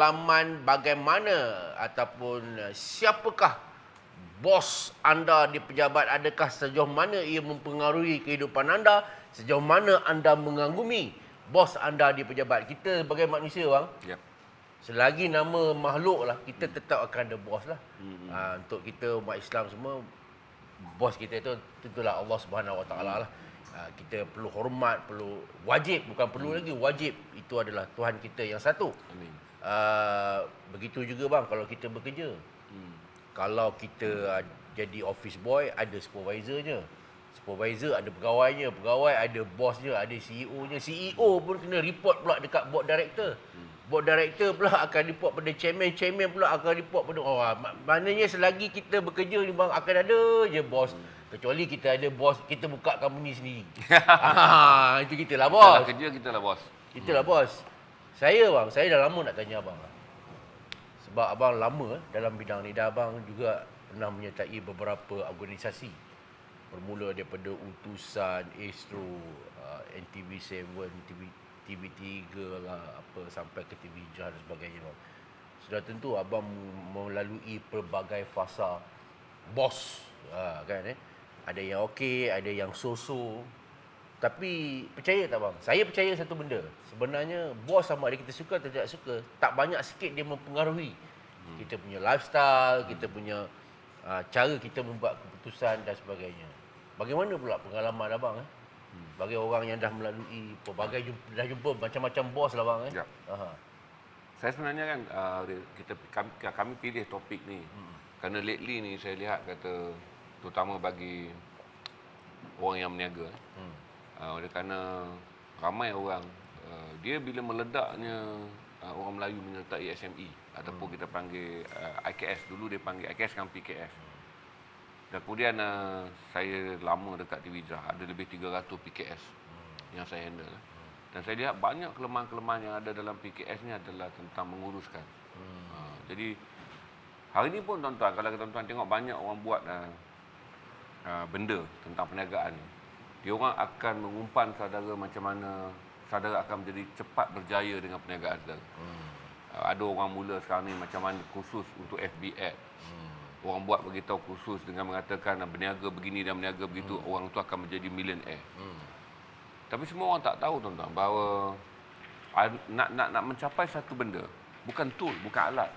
pengalaman bagaimana ataupun siapakah bos anda di pejabat, adakah sejauh mana ia mempengaruhi kehidupan anda, sejauh mana anda mengagumi bos anda di pejabat. Kita sebagai manusia bang, Yep. selagi nama makhluk lah, kita tetap akan ada bos lah. Untuk kita umat Islam semua, bos kita itu tentulah Allah Subhanahu Wa Taala lah. Kita perlu hormat, perlu wajib, bukan perlu lagi, wajib. Itu adalah Tuhan kita yang satu. Amin. Begitu juga bang kalau kita bekerja. Kalau kita jadi office boy, ada supervisornya. Supervisor ada pegawainya, pegawai ada bosnya, ada CEO-nya. CEO pun kena report pula dekat board director. Board director pula akan report pada chairman, chairman pula akan report pada maknanya selagi kita bekerja ni bang, akan ada je bos. Kecuali kita ada bos, kita buka company sendiri. Itu kita lah Kita bos. lah kerja, kita lah bos. Kita lah bos. Saya bang, saya dah lama nak tanya abang. Sebab abang lama dalam bidang ni, dah abang juga pernah menyertai beberapa organisasi. Bermula daripada utusan, Astro, NTV7, TV3 lah, apa sampai ke TV Jah dan sebagainya bang. Sudah tentu abang melalui pelbagai fasa bos, kan Ada yang okey, ada yang so-so. Tapi percaya tak bang? Saya percaya satu benda. Sebenarnya bos sama ada kita suka atau tidak suka, tak banyak sikit dia mempengaruhi kita punya lifestyle, kita punya cara kita membuat keputusan dan sebagainya. Bagaimana pula pengalaman abang bagi orang yang dah melalui pelbagai dah jumpa macam-macam bos lah bang Ya. Saya sebenarnya kan kami pilih topik ni kerana lately ni saya lihat kata terutama bagi orang yang berniaga oleh kerana ramai orang dia bila meledaknya orang Melayu menyertai SME ataupun kita panggil IKS, dulu dia panggil IKS dengan PKS. Dan kemudian saya lama dekat TV Jah, ada lebih 300 PKS yang saya handle. Dan saya lihat banyak kelemahan-kelemahan yang ada dalam PKS ni adalah tentang menguruskan. Jadi hari ni pun tuan-tuan, kalau tuan-tuan tengok banyak orang buat benda tentang perniagaan ni, dia orang akan mengumpan saudara macam mana saudara akan menjadi cepat berjaya dengan perniagaan saudara. Ada orang mula sekarang ni macam mana khusus untuk FB Ad. Orang buat beritahu khusus dengan mengatakan berniaga begini dan berniaga begitu, orang tu akan menjadi millionaire. Tapi semua orang tak tahu tuan-tuan bahawa nak mencapai satu benda, bukan tool, bukan alat.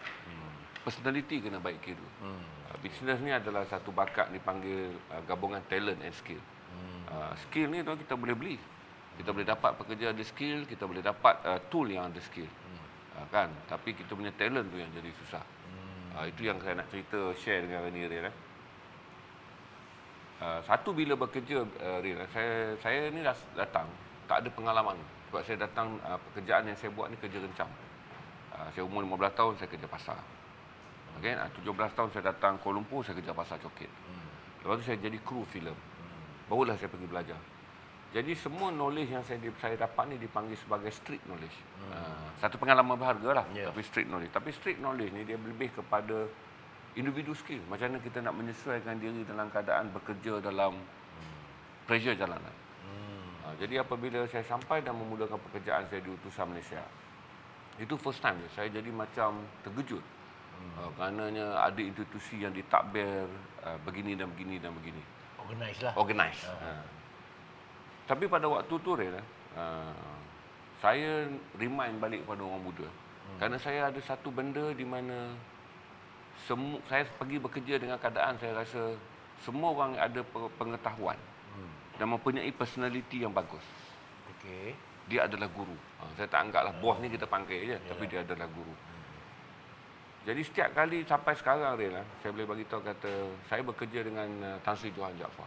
Personality kena baik kira. Bisnes ni adalah satu bakat dipanggil gabungan talent and skill. Skill ni kita boleh beli. Kita boleh dapat pekerja ada skill, kita boleh dapat tool yang ada skill. Kan? Tapi kita punya talent tu yang jadi susah. Itu yang saya nak cerita, share dengan Rani Riel. Satu bila bekerja Riel, saya ni datang tak ada pengalaman. Sebab saya datang pekerjaan yang saya buat ni kerja rencam. Saya umur 15 tahun saya kerja pasar. Okay? 17 tahun saya datang Kuala Lumpur, saya kerja pasar coket. Lepas tu saya jadi kru filem. Barulah saya pergi belajar. Jadi semua knowledge yang saya dapat ni dipanggil sebagai street knowledge. Satu pengalaman berharga lah, tapi street knowledge. Tapi street knowledge ni dia lebih kepada individu skill. Macam mana kita nak menyesuaikan diri dalam keadaan bekerja dalam pressure jalanan. Jadi apabila saya sampai dan memulakan pekerjaan saya di utusan Malaysia, itu first time saya jadi macam terkejut. Kerananya ada institusi yang ditakbir begini dan begini dan begini. Organize lah. Organize. Tapi pada waktu tu saya remind balik pada orang muda. Kerana saya ada satu benda di mana saya pergi bekerja dengan keadaan saya rasa semua orang ada pengetahuan dan mempunyai personality yang bagus. Okey. Dia adalah guru. Saya tak anggaplah bos ni kita panggil je, tapi dia adalah guru. Jadi setiap kali sampai sekarang saya boleh bagi tahu kata saya bekerja dengan Tan Sri Johan Jaafar.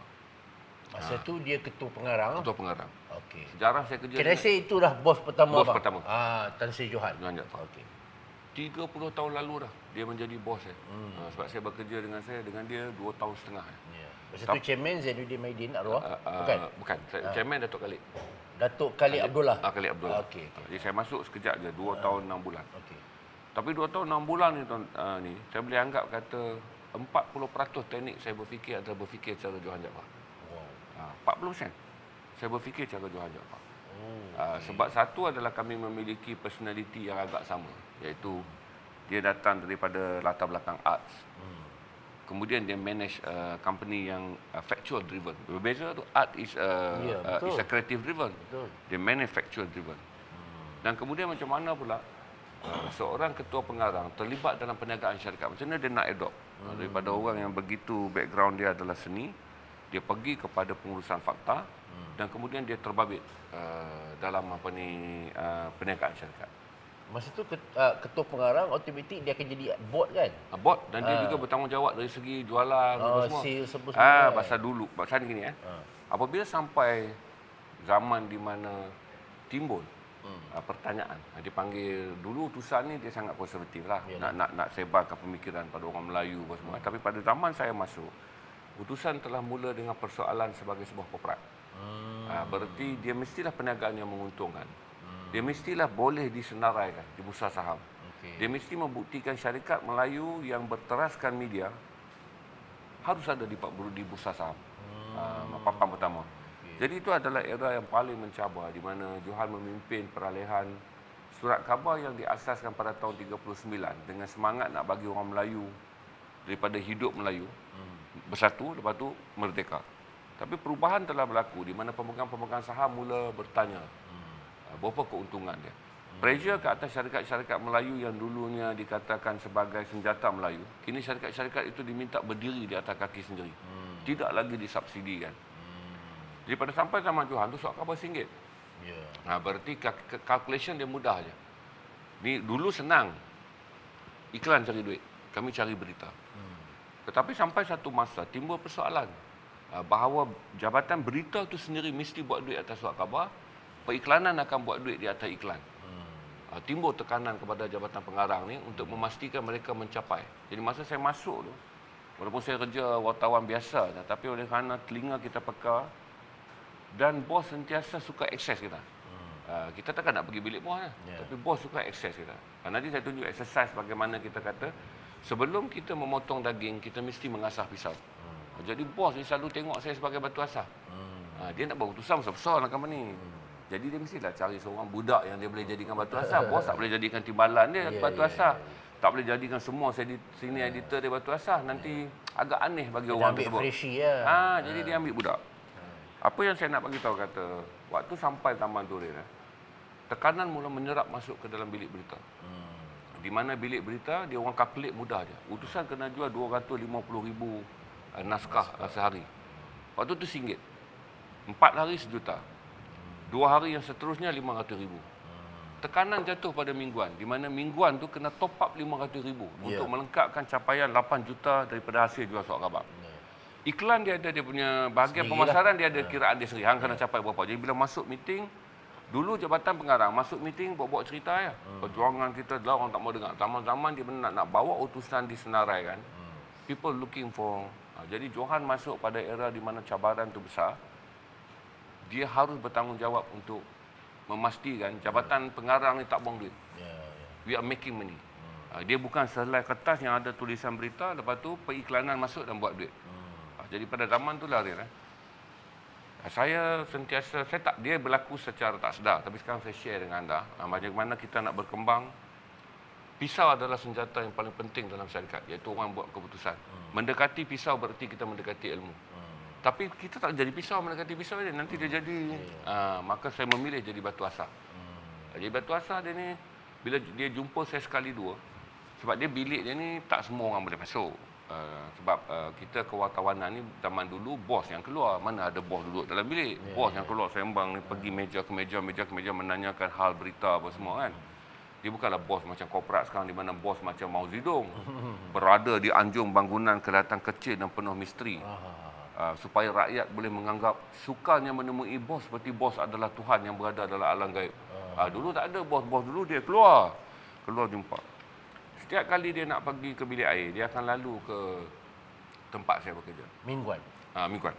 Masa tu dia ketua pengarang. Ketua pengarang. Okey. Sejarah saya kerja Kira saya itulah bos pertama Bos abang. pertama. Tan Sri Johan. Johan Jaafar. Okey. 30 tahun lalu dah dia menjadi bos saya. Sebab saya bekerja dengan dia 2 tahun setengah. Ya. Masa tu chairman Zainuddin Maidin arwah. Bukan. Bukan. Chairman Datuk Khalid. Datuk Khalid Abdullah. Khalid Abdullah. Okey. Jadi saya masuk sekejap je 2 tahun 6 bulan. Okey. Tapi 2 tahun 6 bulan ni saya boleh anggap kata 40% teknik saya berfikir adalah berfikir cara Johan Jaafar. Wow. 40% saya berfikir cara Johan Jaafar. Sebab satu adalah kami memiliki personality yang agak sama, iaitu Dia datang daripada latar belakang arts. Kemudian dia manage company yang factual driven. Berbeza tu, art is betul. is a creative driven. Betul. Dia manufacturer driven. Dan kemudian macam mana pula seorang ketua pengarang terlibat dalam perniagaan syarikat. Macam mana dia nak adopt daripada orang yang begitu background dia adalah seni, dia pergi kepada pengurusan fakta dan kemudian dia terbabit dalam perniagaan syarikat. Masa tu ketua pengarang automatik dia akan jadi board kan? Board dan dia juga bertanggungjawab dari segi jualan apa semua. Sales apa semua. Pasal dulu, pasal gini apabila sampai zaman di mana timbul pertanyaan, dipanggil dulu utusan ni dia sangat konservatif lah, nak sebarkan pemikiran pada orang Melayu apa semua. Tapi pada zaman saya masuk, utusan telah mula dengan persoalan sebagai sebuah korporat. Berarti dia mestilah perniagaan yang menguntungkan. Dia mestilah boleh disenaraikan di bursa saham. Dia mesti membuktikan syarikat Melayu yang berteraskan media harus ada di bursa saham. Papan pertama. Jadi itu adalah era yang paling mencabar di mana Johan memimpin peralihan surat khabar yang diasaskan pada tahun 39 dengan semangat nak bagi orang Melayu daripada hidup Melayu bersatu, lepas tu merdeka. Tapi perubahan telah berlaku di mana pemegang-pemegang saham mula bertanya berapa keuntungan dia. Pressure ke atas syarikat-syarikat Melayu yang dulunya dikatakan sebagai senjata Melayu, kini syarikat-syarikat itu diminta berdiri di atas kaki sendiri. Tidak lagi disubsidikan. Jadi pada sampai zaman Johan tu surat khabar RM1. Berarti calculation dia mudah je. Ni dulu senang. Iklan cari duit, kami cari berita. Tetapi sampai satu masa timbul persoalan bahawa jabatan berita tu sendiri mesti buat duit atas surat khabar. Periklanan akan buat duit di atas iklan. Timbul tekanan kepada jabatan pengarang ni untuk memastikan mereka mencapai. Jadi masa saya masuk tu, walaupun saya kerja wartawan biasa, tapi oleh kerana telinga kita peka dan bos sentiasa suka akses kita. Kita takkan nak pergi bilik bos tapi bos suka akses kita. Nanti saya tunjuk exercise bagaimana kita kata sebelum kita memotong daging, kita mesti mengasah pisau. Jadi bos ni selalu tengok saya sebagai batu asah. Dia nak buat keputusan besar-besar dalam company. Jadi dia mestilah cari seorang budak yang dia boleh jadikan batu asah. Bos tak boleh jadikan timbalan dia batu asah. Tak boleh jadikan semua sini editor dia batu asah. Nanti agak aneh bagi dia orang tersebut. Dia ambil freshie lah. Jadi dia ambil budak. Apa yang saya nak bagi tahu kata, waktu sampai zaman tu tekanan mula menyerap masuk ke dalam bilik berita. Di mana bilik berita dia orang kalkulate mudah je. Utusan kena jual 250,000 naskah sehari. Waktu tu RM1. 4 hari RM1. 2 hari yang seterusnya RM500,000. Tekanan jatuh pada mingguan, di mana mingguan tu kena top up RM500,000 untuk melengkapkan capaian 8 juta daripada hasil jual surat khabar. Iklan dia ada dia punya bahagian pemasaran, dia ada kiraan dia sendiri. Hang kena capai berapa. Jadi bila masuk meeting, dulu jabatan pengarang masuk meeting buat cerita ya. Perjuangan kita dah orang tak mau dengar. Zaman-zaman dia nak bawa utusan disenaraikan. People looking for. Jadi Johan masuk pada era di mana cabaran tu besar. Dia harus bertanggungjawab untuk memastikan jabatan pengarang ni tak buang duit. We are making money. Dia bukan sehelai kertas yang ada tulisan berita, lepas tu periklanan masuk dan buat duit. Jadi pada zaman tu lah saya sentiasa, dia berlaku secara tak sedar, tapi sekarang saya share dengan anda bagaimana kita nak berkembang. Pisau adalah senjata yang paling penting dalam syarikat, iaitu orang buat keputusan. Mendekati pisau berarti kita mendekati ilmu. Tapi kita tak jadi pisau, mendekati pisau dia, nanti dia jadi. Maka saya memilih jadi batu asah. Jadi batu asah dia ni, bila dia jumpa saya sekali dua, sebab dia bilik dia ni tak semua orang boleh masuk. Sebab kita kewartawanan ni zaman dulu bos yang keluar, mana ada bos duduk dalam bilik. Bos yang keluar sembang ni, pergi meja ke meja menanyakan hal berita apa semua kan. Dia bukanlah bos macam korporat sekarang di mana bos macam Mao Zedong berada di anjung bangunan kelihatan kecil dan penuh misteri. Supaya rakyat boleh menganggap sukarnya menemui bos seperti bos adalah Tuhan yang berada dalam alam gaib. Dulu tak ada bos-bos, dulu dia keluar jumpa. Setiap kali dia nak pergi ke bilik air, dia akan lalu ke tempat saya bekerja. Mingguan. Mingguan.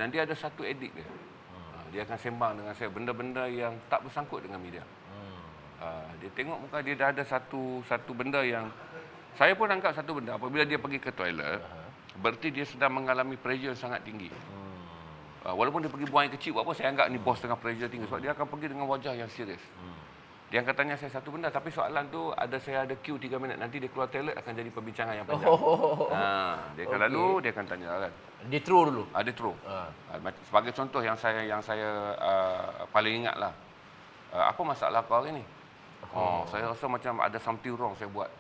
Dan dia ada satu edik dia. Dia akan sembang dengan saya benda-benda yang tak bersangkut dengan media. Dia tengok muka dia dah ada satu benda yang saya pun anggap satu benda. Apabila dia pergi ke toilet, berarti dia sedang mengalami pressure sangat tinggi. Walaupun dia pergi buang air kecil buat apa, saya anggap ni bos tengah pressure tinggi sebab dia akan pergi dengan wajah yang serius. Dia akan tanya saya satu benda, tapi soalan tu saya ada queue 3 minit. Nanti dia keluar toilet akan jadi perbincangan yang panjang. Dia akan lalu dia akan tanya kan. Dia throw dulu. Dia throw. Sebagai contoh yang saya paling ingat lah. Apa masalah kau hari ni? Saya rasa macam ada something wrong saya buat.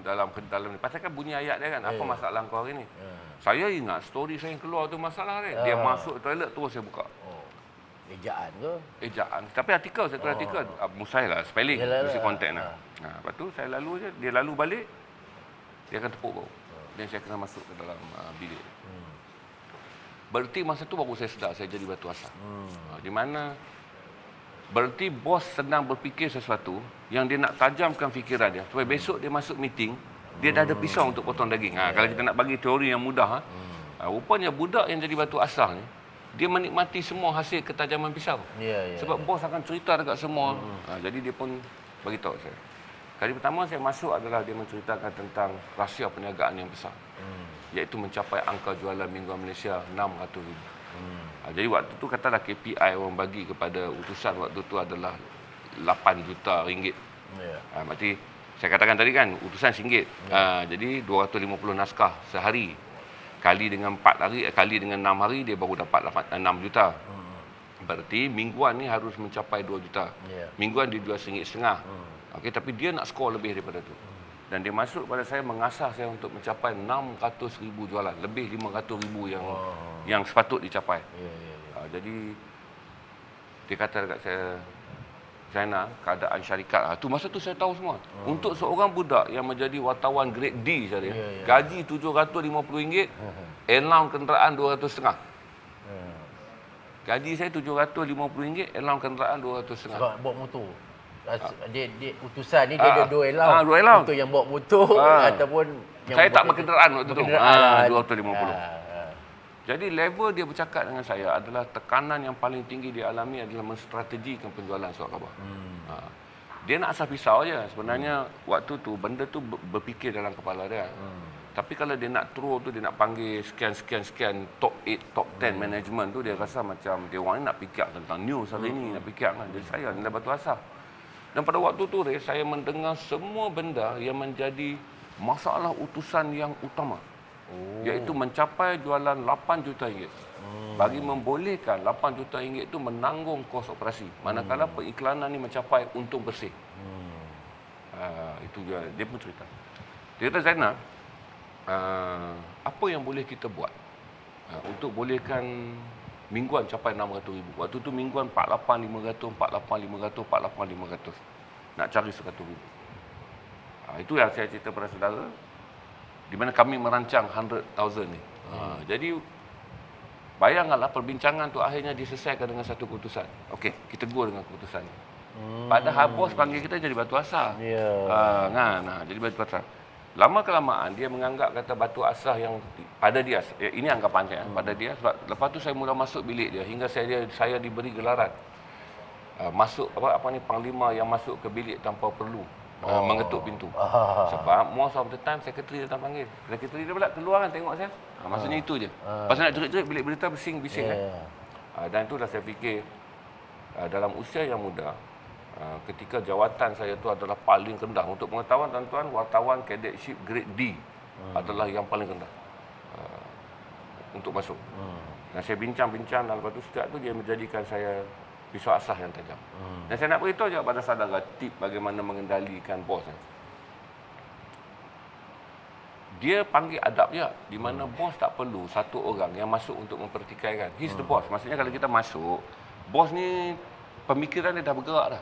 Dalam ni. Pasal kan bunyi ayat dia kan, apa masalah kau hari ni? Saya ingat story saya yang keluar tu masalah dia. Dia masuk toilet terus saya buka. Ejaan ke? Ejaan. Tapi artikel, saya tulis artikel. Mustahil lah, spelling. Mesti konten lah. Lepas tu saya lalu je, dia lalu balik, dia akan tepuk baru. Dan saya kena masuk ke dalam bilik. Berarti masa tu baru saya sedar saya jadi batu asap. Di mana berarti bos sedang berfikir sesuatu yang dia nak tajamkan fikiran dia. Supaya besok dia masuk meeting, dia dah ada pisau untuk potong daging. Kalau kita nak bagi teori yang mudah, rupanya budak yang jadi batu asal ni, dia menikmati semua hasil ketajaman pisau. Sebab bos akan cerita dekat semua. Jadi dia pun beritahu saya. Kali pertama saya masuk adalah dia menceritakan tentang rahsia perniagaan yang besar. Iaitu mencapai angka jualan mingguan Malaysia 600,000. Jadi waktu tu katalah KPI orang bagi kepada utusan waktu tu adalah 8 juta ringgit. Berarti saya katakan tadi kan utusan RM1. Jadi 250 naskah sehari. Kali dengan 4 hari, kali dengan 6 hari, dia baru dapat 6 juta. Berarti mingguan ni harus mencapai 2 juta. Mingguan dia jual RM1.50. Okey, tapi dia nak skor lebih daripada tu. Dan dia masuk pada saya, mengasah saya untuk mencapai 600,000 jualan. Lebih 500,000 yang sepatut dicapai. Jadi, dia kata dekat saya, Zainal, keadaan syarikat. Masa tu saya tahu semua. Untuk seorang budak yang menjadi wartawan grade D saja, gaji RM750, allowance kenderaan RM250. Gaji saya RM750, allowance kenderaan RM250. Sebab bawa motor. Dia utusan ni dia ada 2 allowance. 2 allowance. Untuk yang bawa motor ataupun yang saya tak berkenderaan waktu tu. RM250. Jadi level dia bercakap dengan saya adalah tekanan yang paling tinggi dia alami adalah menstrategikan penjualan surat khabar. Dia nak asah pisau je. Sebenarnya waktu tu benda tu berfikir dalam kepala dia. Tapi kalau dia nak throw tu, dia nak panggil sekian top 8, top 10 management tu, dia rasa macam dia orang ni nak fikir tentang news hari ni, nak fikir kan. Jadi saya ni dah batu asah. Dan pada waktu tu saya mendengar semua benda yang menjadi masalah utusan yang utama. Iaitu mencapai jualan 8 juta ringgit. Bagi membolehkan 8 juta ringgit itu menanggung kos operasi. Manakala periklanan ni mencapai untung bersih. Itu dia pun cerita. Dia kata, Zainal, apa yang boleh kita buat untuk bolehkan mingguan capai 600,000. Waktu tu mingguan 48,500, 48,500, 48,500. Nak cari 100,000. Itu yang saya cerita pada saudara. Di mana kami merancang 100,000 ni. Jadi bayangkanlah perbincangan tu akhirnya diselesaikan dengan satu keputusan. Okey, kita go dengan keputusan ni. Padahal bos panggil kita jadi batu asah. Jadi batu asah. Lama kelamaan dia menganggap kata batu asah yang pada dia, ini anggapan saya, pada dia, sebab lepas tu saya mula masuk bilik dia hingga saya diberi gelaran. Masuk apa ni, panglima yang masuk ke bilik tanpa perlu mengetuk pintu. Sebab most of the time sekretari datang panggil. Sekretari dia pula keluar kan tengok saya. Maksudnya itu je. Pasal nak jerit-jerit bilik berita bising-bising kan. Dan itulah saya fikir dalam usia yang muda, ketika jawatan saya itu adalah paling rendah. Untuk pengetahuan tuan-tuan, wartawan cadetship grade D adalah yang paling rendah untuk masuk. Dan saya bincang-bincang dan lepas tu setiap tu dia menjadikan saya pisau asah yang tajam. Dan saya nak beritahu juga pada saudara tip bagaimana mengendalikan bos. Dia panggil adab je, di mana bos tak perlu satu orang yang masuk untuk mempertikaikan. He's the boss. Maksudnya kalau kita masuk, bos ni pemikiran dia dah bergerak dah.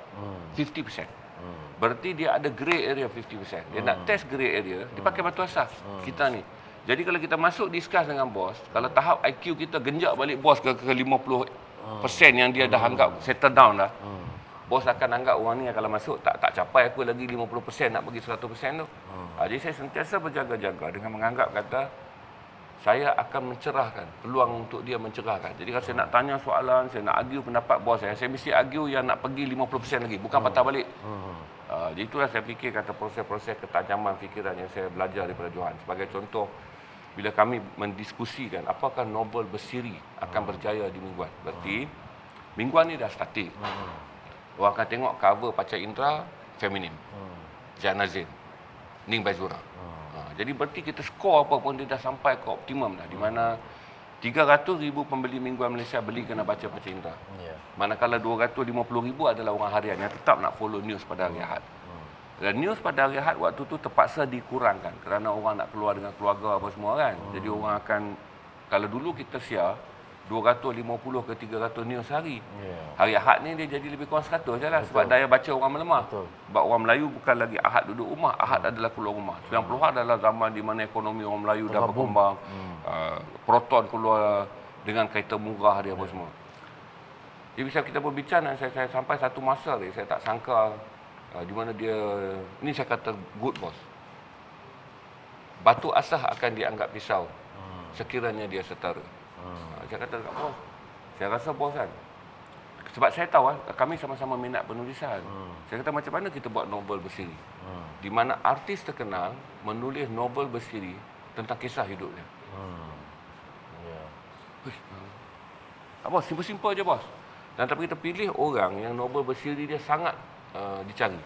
50%. Berarti dia ada grey area 50%. Dia nak test grey area, dia pakai batu asah. Kita ni. Jadi kalau kita masuk discuss dengan bos, kalau tahap IQ kita genjak balik bos ke 50% yang dia dah anggap settle down dah. Bos akan anggap orang ni kalau masuk tak capai aku lagi 50% nak bagi 100% tu. Jadi saya sentiasa berjaga-jaga dengan menganggap kata saya akan mencerahkan peluang untuk dia mencerahkan. Jadi kalau saya nak tanya soalan, saya nak argue pendapat bos saya mesti argue yang nak pergi 50% lagi, bukan patah balik. Jadi itulah saya fikir kata proses-proses ketajaman fikiran yang saya belajar daripada Johan. Sebagai contoh, bila kami mendiskusikan apakah novel bersiri akan berjaya di mingguan. Berarti mingguan ni dah statik. orang akan tengok cover Panca Indera feminin. Jana Zain, Ning Baizura. Jadi berarti kita skor apa pun dia dah sampai ke optimum dah, di mana 300,000 pembeli mingguan Malaysia beli kena baca Panca Indera. Manakala 250,000 adalah orang harian yang tetap nak follow news pada hari Ahad. Dan news pada hari Ahad waktu tu terpaksa dikurangkan kerana orang nak keluar dengan keluarga apa semua kan. Jadi orang akan, kalau dulu kita siar 250 ke 300 news sehari. Hari Ahad ni dia jadi lebih kurang 100 je lah. Sebab daya baca orang melemah. Sebab orang Melayu bukan lagi Ahad duduk rumah, Ahad adalah keluar rumah. 90-an adalah zaman di mana ekonomi orang Melayu dah berkembang. Proton keluar dengan kereta murah dia apa semua. Jadi bisa kita berbincang, saya sampai satu masa ni saya tak sangka di mana dia, ni saya kata good boss. Batu asah akan dianggap pisau sekiranya dia setara. Saya kata dekat bos, saya rasa bos kan, sebab saya tahu kami sama-sama minat penulisan. Saya kata macam mana kita buat novel bersiri, di mana artis terkenal menulis novel bersiri tentang kisah hidupnya. Bos, simple-simple je bos. Dan tapi kita pilih orang yang novel bersiri dia sangat dicari.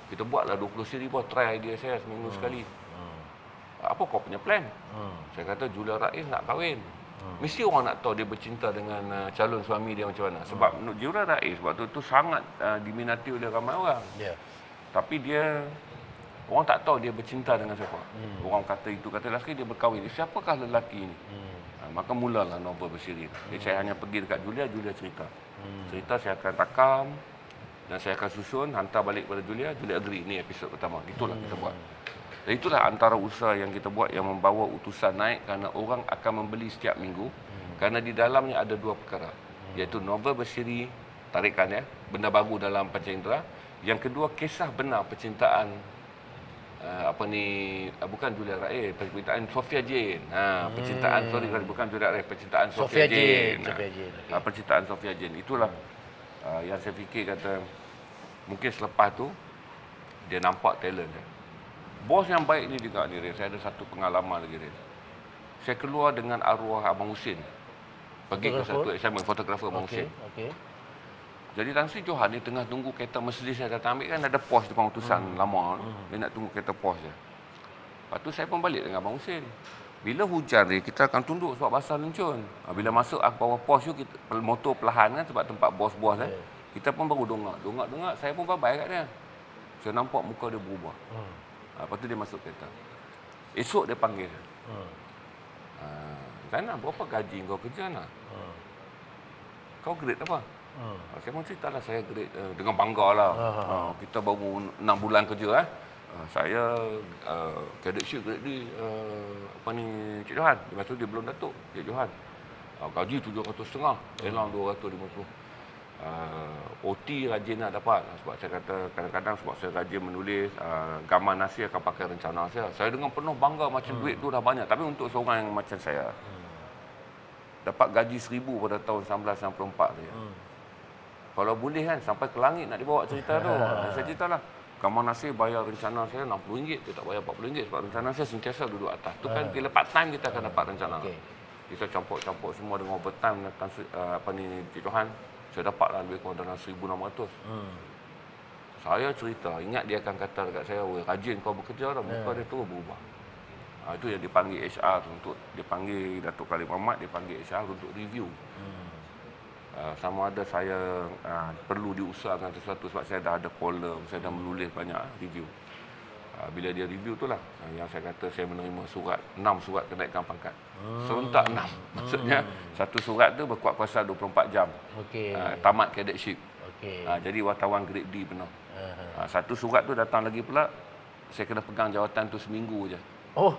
Kita buatlah 20 siri bos, try idea saya seminggu sekali. Apa kau punya plan? Saya kata Julia Rais nak kahwin. Mesti orang nak tahu dia bercinta dengan calon suami dia macam mana. Sebab Julia Rais waktu tu sangat diminati oleh ramai orang. Tapi dia, orang tak tahu dia bercinta dengan siapa. Orang kata itu, kata lelaki dia berkahwin. Siapakah lelaki ini? Maka mulalah novel bersiri. Jadi saya hanya pergi dekat Julia cerita. Cerita saya akan rakam dan saya akan susun, hantar balik kepada Julia agree, ni episod pertama. Itulah kita buat. Dan itulah antara usaha yang kita buat yang membawa utusan naik, kerana orang akan membeli setiap minggu. Kerana di dalamnya ada dua perkara, iaitu novel bersiri, tarikan benda baru dalam Panca Indera. Yang kedua, kisah benar percintaan bukan Julia Rais, percintaan Sofia Jane. Percintaan bukan Julia Rais, percintaan Sofia Jane. Percintaan Sofia Jane. Itulah yang saya fikir, kata mungkin selepas tu dia nampak talent dia. Bos yang baik ni juga ni, saya ada satu pengalaman lagi. Saya keluar dengan arwah Abang Husin. Pergi ke satu assignment, fotografer Abang Husin. Jadi Tan Sri Johan ni tengah tunggu kereta Mercedes saya datang ambil, kan ada pos depan utusan lama. Dia nak tunggu kereta pos je. Lepas tu saya pun balik dengan Abang Husin. Bila hujan ni, kita akan tunduk sebab basah lencun. Bila masuk bawah pos tu, motor perlahan kan sebab tempat bos-bos kita pun baru dongak. Saya pun babai kat dia. Saya nampak muka dia berubah. Lepas tu dia masuk kereta. Esok dia panggil. Zainal, berapa gaji kau kerja nak? Kau grade apa? Saya pun cerita lah, saya grade dengan bangga lah. Kita baru 6 bulan kerja. Saya cadetship grade di Cik Johan. Lepas tu dia belum datuk, Cik Johan. Gaji 750, elang 250. OT rajin nak dapat. Sebab saya kata kadang-kadang sebab saya rajin menulis, gambar nasi akan pakai rencana saya. Saya dengan penuh bangga macam duit tu dah banyak. Tapi untuk seorang yang macam saya, dapat gaji 1,000 pada tahun 1994 tu. Kalau boleh kan sampai ke langit nak dibawa cerita tu. Saya ceritalah. Gambar nasi bayar rencana saya RM60, dia tak bayar RM40 sebab rencana saya sentiasa duduk atas. Tu kan bila part time kita akan dapat rencana. Kita campur-campur semua dengan overtime Cik Johan. Saya dapatlah lebih kurang dalam 1,600. Saya cerita, ingat dia akan kata dekat saya, rajin kau bekerja dah, muka dia terus berubah. Itu yang dipanggil HR untuk, dia panggil Datuk Khalid Muhammad, dia panggil HR untuk review. Sama ada saya perlu diusahakan sesuatu sebab saya dah ada kolom, saya dah menulis banyak review. Bila dia review itulah yang saya kata saya menerima 6 surat kenaikan pangkat. Serentak 6. Maksudnya satu surat tu berkuat kuasa 24 jam. Tamat cadetship. Jadi wartawan grade D penuh. Satu surat tu datang lagi pula, saya kena pegang jawatan tu seminggu je.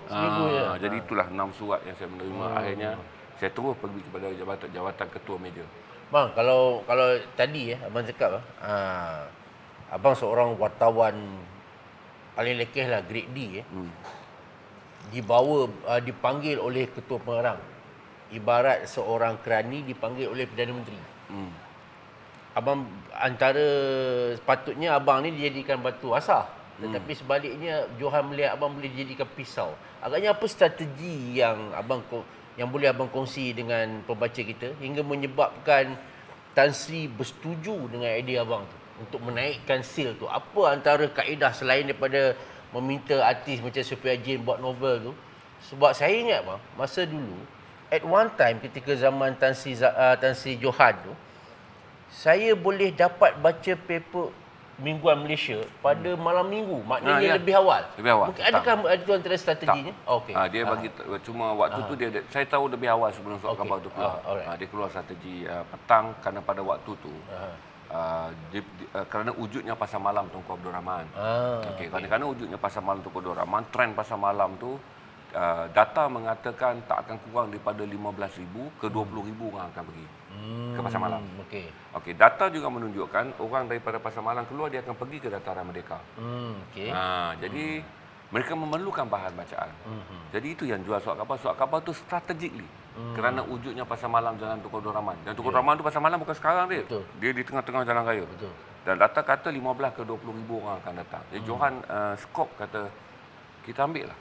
Seminggu je. Jadi itulah 6 surat yang saya menerima. Akhirnya saya terus pergi kepada jawatan ketua meja. Bang, kalau tadi abang cakap abang seorang wartawan paling lekeh lah, grade D dipanggil oleh ketua pengarang, ibarat seorang kerani dipanggil oleh Perdana Menteri. Abang antara sepatutnya abang ni dijadikan batu asah, tetapi sebaliknya Johan melihat abang boleh dijadikan pisau. Agaknya apa strategi yang boleh abang kongsi dengan pembaca kita hingga menyebabkan Tan Sri bersetuju dengan idea abang tu? untuk menaikkan sale tu? Apa antara kaedah selain daripada meminta artis macam Sophia Jane buat novel tu? Sebab saya ingat bang, masa dulu at one time ketika zaman Tan Sri Johan tu, saya boleh dapat baca paper Mingguan Malaysia pada malam minggu. Maknanya ya. lebih awal. Lebih awal. Mungkin adakah itu antara strateginya? Okey. Dia bagi cuma waktu tu saya tahu lebih awal sebelum surat khabar tu keluar. alright. Dia keluar strategi petang kerana pada waktu tu kerana wujudnya pasar malam Tunku Abdul Rahman. Okey, kerana wujudnya pasar malam Tunku Abdul Rahman, trend pasar malam tu data mengatakan tak akan kurang daripada 15,000 ke 20,000 orang akan pergi ke pasar malam. Okey, data juga menunjukkan orang daripada pasar malam keluar dia akan pergi ke Dataran Merdeka. Jadi mereka memerlukan bahan bacaan. Jadi itu yang jual surat khabar. Surat khabar tu strategically kerana wujudnya pasar malam Jalan Tunku Abdul Rahman. Dan Tunku Abdul Rahman tu pasar malam bukan sekarang dia. Betul. Dia di tengah-tengah jalan raya. Betul. Dan data kata 15 ke 20,000 orang akan datang. Jadi Johan skop kata kita ambil lah.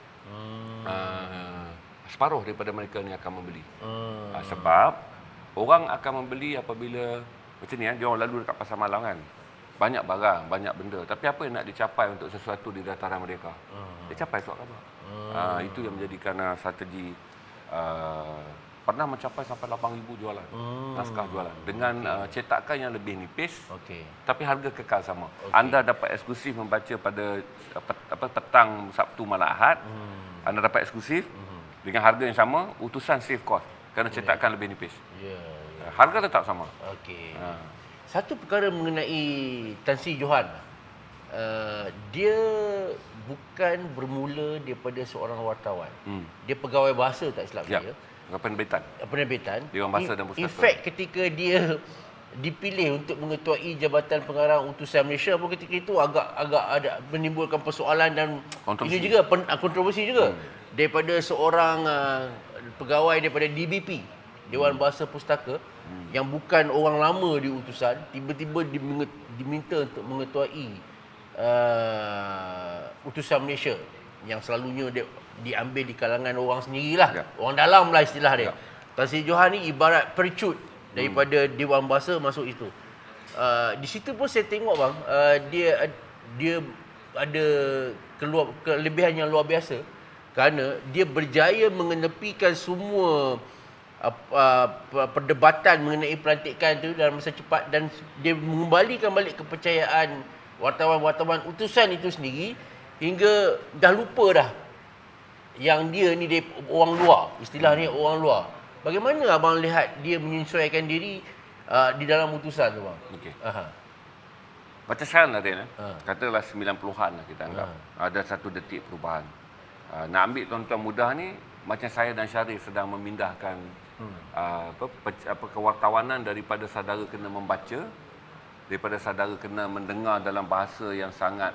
Separuh daripada mereka ni akan membeli. Sebab orang akan membeli apabila macam ni dia orang lalu dekat pasar malam kan. Banyak barang, banyak benda. Tapi apa yang nak dicapai untuk sesuatu di Dataran Merdeka? Dia capai surat khabar. Itu yang menjadikan strategi pernah mencapai sampai 8,000 jualan. Naskah jualan dengan cetakan yang lebih nipis. Tapi harga kekal sama. Anda dapat eksklusif membaca pada petang Sabtu malam Ahad. Anda dapat eksklusif dengan harga yang sama, utusan save cost kerana cetakan lebih nipis. Harga tetap sama. Satu perkara mengenai Tan Sri Johan, dia bukan bermula daripada seorang wartawan. Dia pegawai bahasa tak silap saya. Penerbitan. Dewan Bahasa dan Pustaka. In fact ketika dia dipilih untuk mengetuai Jabatan Pengarang Utusan Malaysia pun ketika itu agak ada menimbulkan persoalan dan kontroversi. ini juga kontroversi juga daripada seorang pegawai daripada DBP, Dewan Bahasa Pustaka, yang bukan orang lama di utusan, tiba-tiba diminta untuk mengetuai Utusan Malaysia yang selalunya diambil di kalangan orang sendirilah, orang dalam lah istilah dia. Tan Sri Johan ni ibarat percut daripada Dewan Bahasa masuk itu. Di situ pun saya tengok bang, dia ada kelebihan yang luar biasa kerana dia berjaya mengenepikan semua perdebatan mengenai pelantikan itu dalam masa cepat, dan dia mengembalikan balik kepercayaan wartawan-wartawan utusan itu sendiri hingga dah lupa dah yang dia ni orang luar, istilahnya orang luar. Bagaimana abang lihat dia menyesuaikan diri di dalam utusan tu bang? Macam sekarang lah dia, katalah 90-an lah kita anggap. Ada satu detik perubahan. Nak ambil tuan-tuan mudah ni, macam saya dan Syarif sedang memindahkan kewartawanan daripada saudara kena membaca, daripada saudara kena mendengar dalam bahasa yang sangat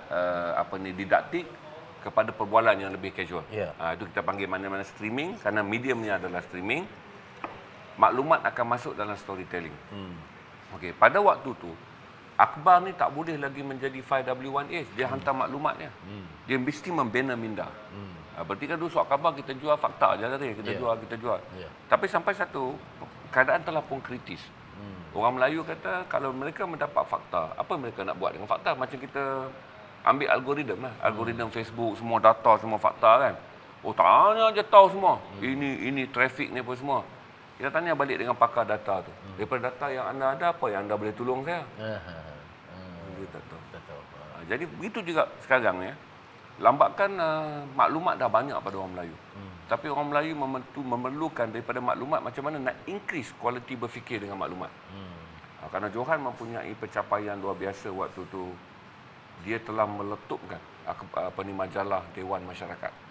didaktik, kepada perbualan yang lebih casual. Itu kita panggil mana-mana streaming, kerana mediumnya adalah streaming. Maklumat akan masuk dalam storytelling. Okey, pada waktu tu akhbar ni tak boleh lagi menjadi 5W1H. Dia hantar maklumatnya. Dia mesti membina minda. Berarti kan dulu surat khabar kita jual fakta je tadi. Kita jual. Tapi sampai satu keadaan telah pun kritis. Orang Melayu kata kalau mereka mendapat fakta, apa mereka nak buat dengan fakta? Macam kita ambil algoritma lah. Algoritma Facebook, semua data, semua fakta kan. Oh, tanya je tahu semua. Ini traffic ni apa semua. Kita tanya balik dengan pakar data tu. Daripada data yang anda ada, apa yang anda boleh tolong saya? Dia tak tahu. Jadi begitu juga sekarang ya. Lambakan maklumat dah banyak pada orang Melayu. Tapi orang Melayu memerlukan daripada maklumat macam mana nak increase kualiti berfikir dengan maklumat. Kerana Johan mempunyai pencapaian luar biasa waktu tu. Dia telah meletupkan majalah Dewan Masyarakat.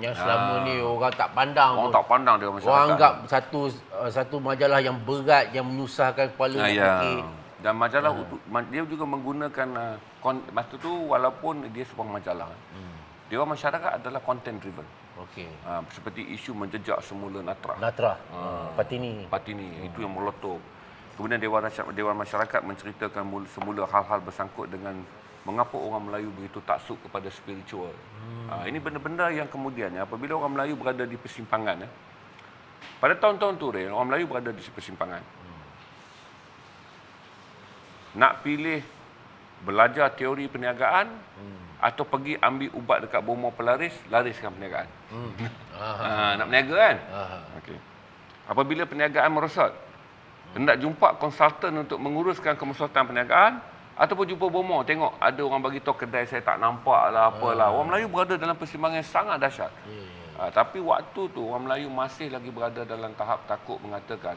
Yang selama ni orang tak pandang. Orang tak pandang Dewan Masyarakat. Orang anggap satu majalah yang berat, yang menyusahkan kepala fikir. Dan majalah dia juga menggunakan masa tu walaupun dia sebuah majalah. Dewan Masyarakat adalah content driven. Seperti isu menjejak semula Natra. Patini. Itu yang meletup. Kemudian Dewan Masyarakat menceritakan semula hal-hal bersangkut dengan mengapa orang Melayu begitu taksub kepada spiritual. Ini benda-benda yang kemudiannya apabila orang Melayu berada di persimpangan. Pada tahun-tahun tu, orang Melayu berada di persimpangan. Nak pilih belajar teori perniagaan atau pergi ambil ubat dekat bomo pelaris, lariskan perniagaan. Nak berniaga kan? Okey. Apabila perniagaan merosot, hendak jumpa konsultan untuk menguruskan kemerosotan perniagaan ataupun jumpa bomo, tengok ada orang bagi tahu kedai saya tak nampak lah apalah. Orang Melayu berada dalam persimpangan yang sangat dahsyat. Tapi waktu tu orang Melayu masih lagi berada dalam tahap takut mengatakan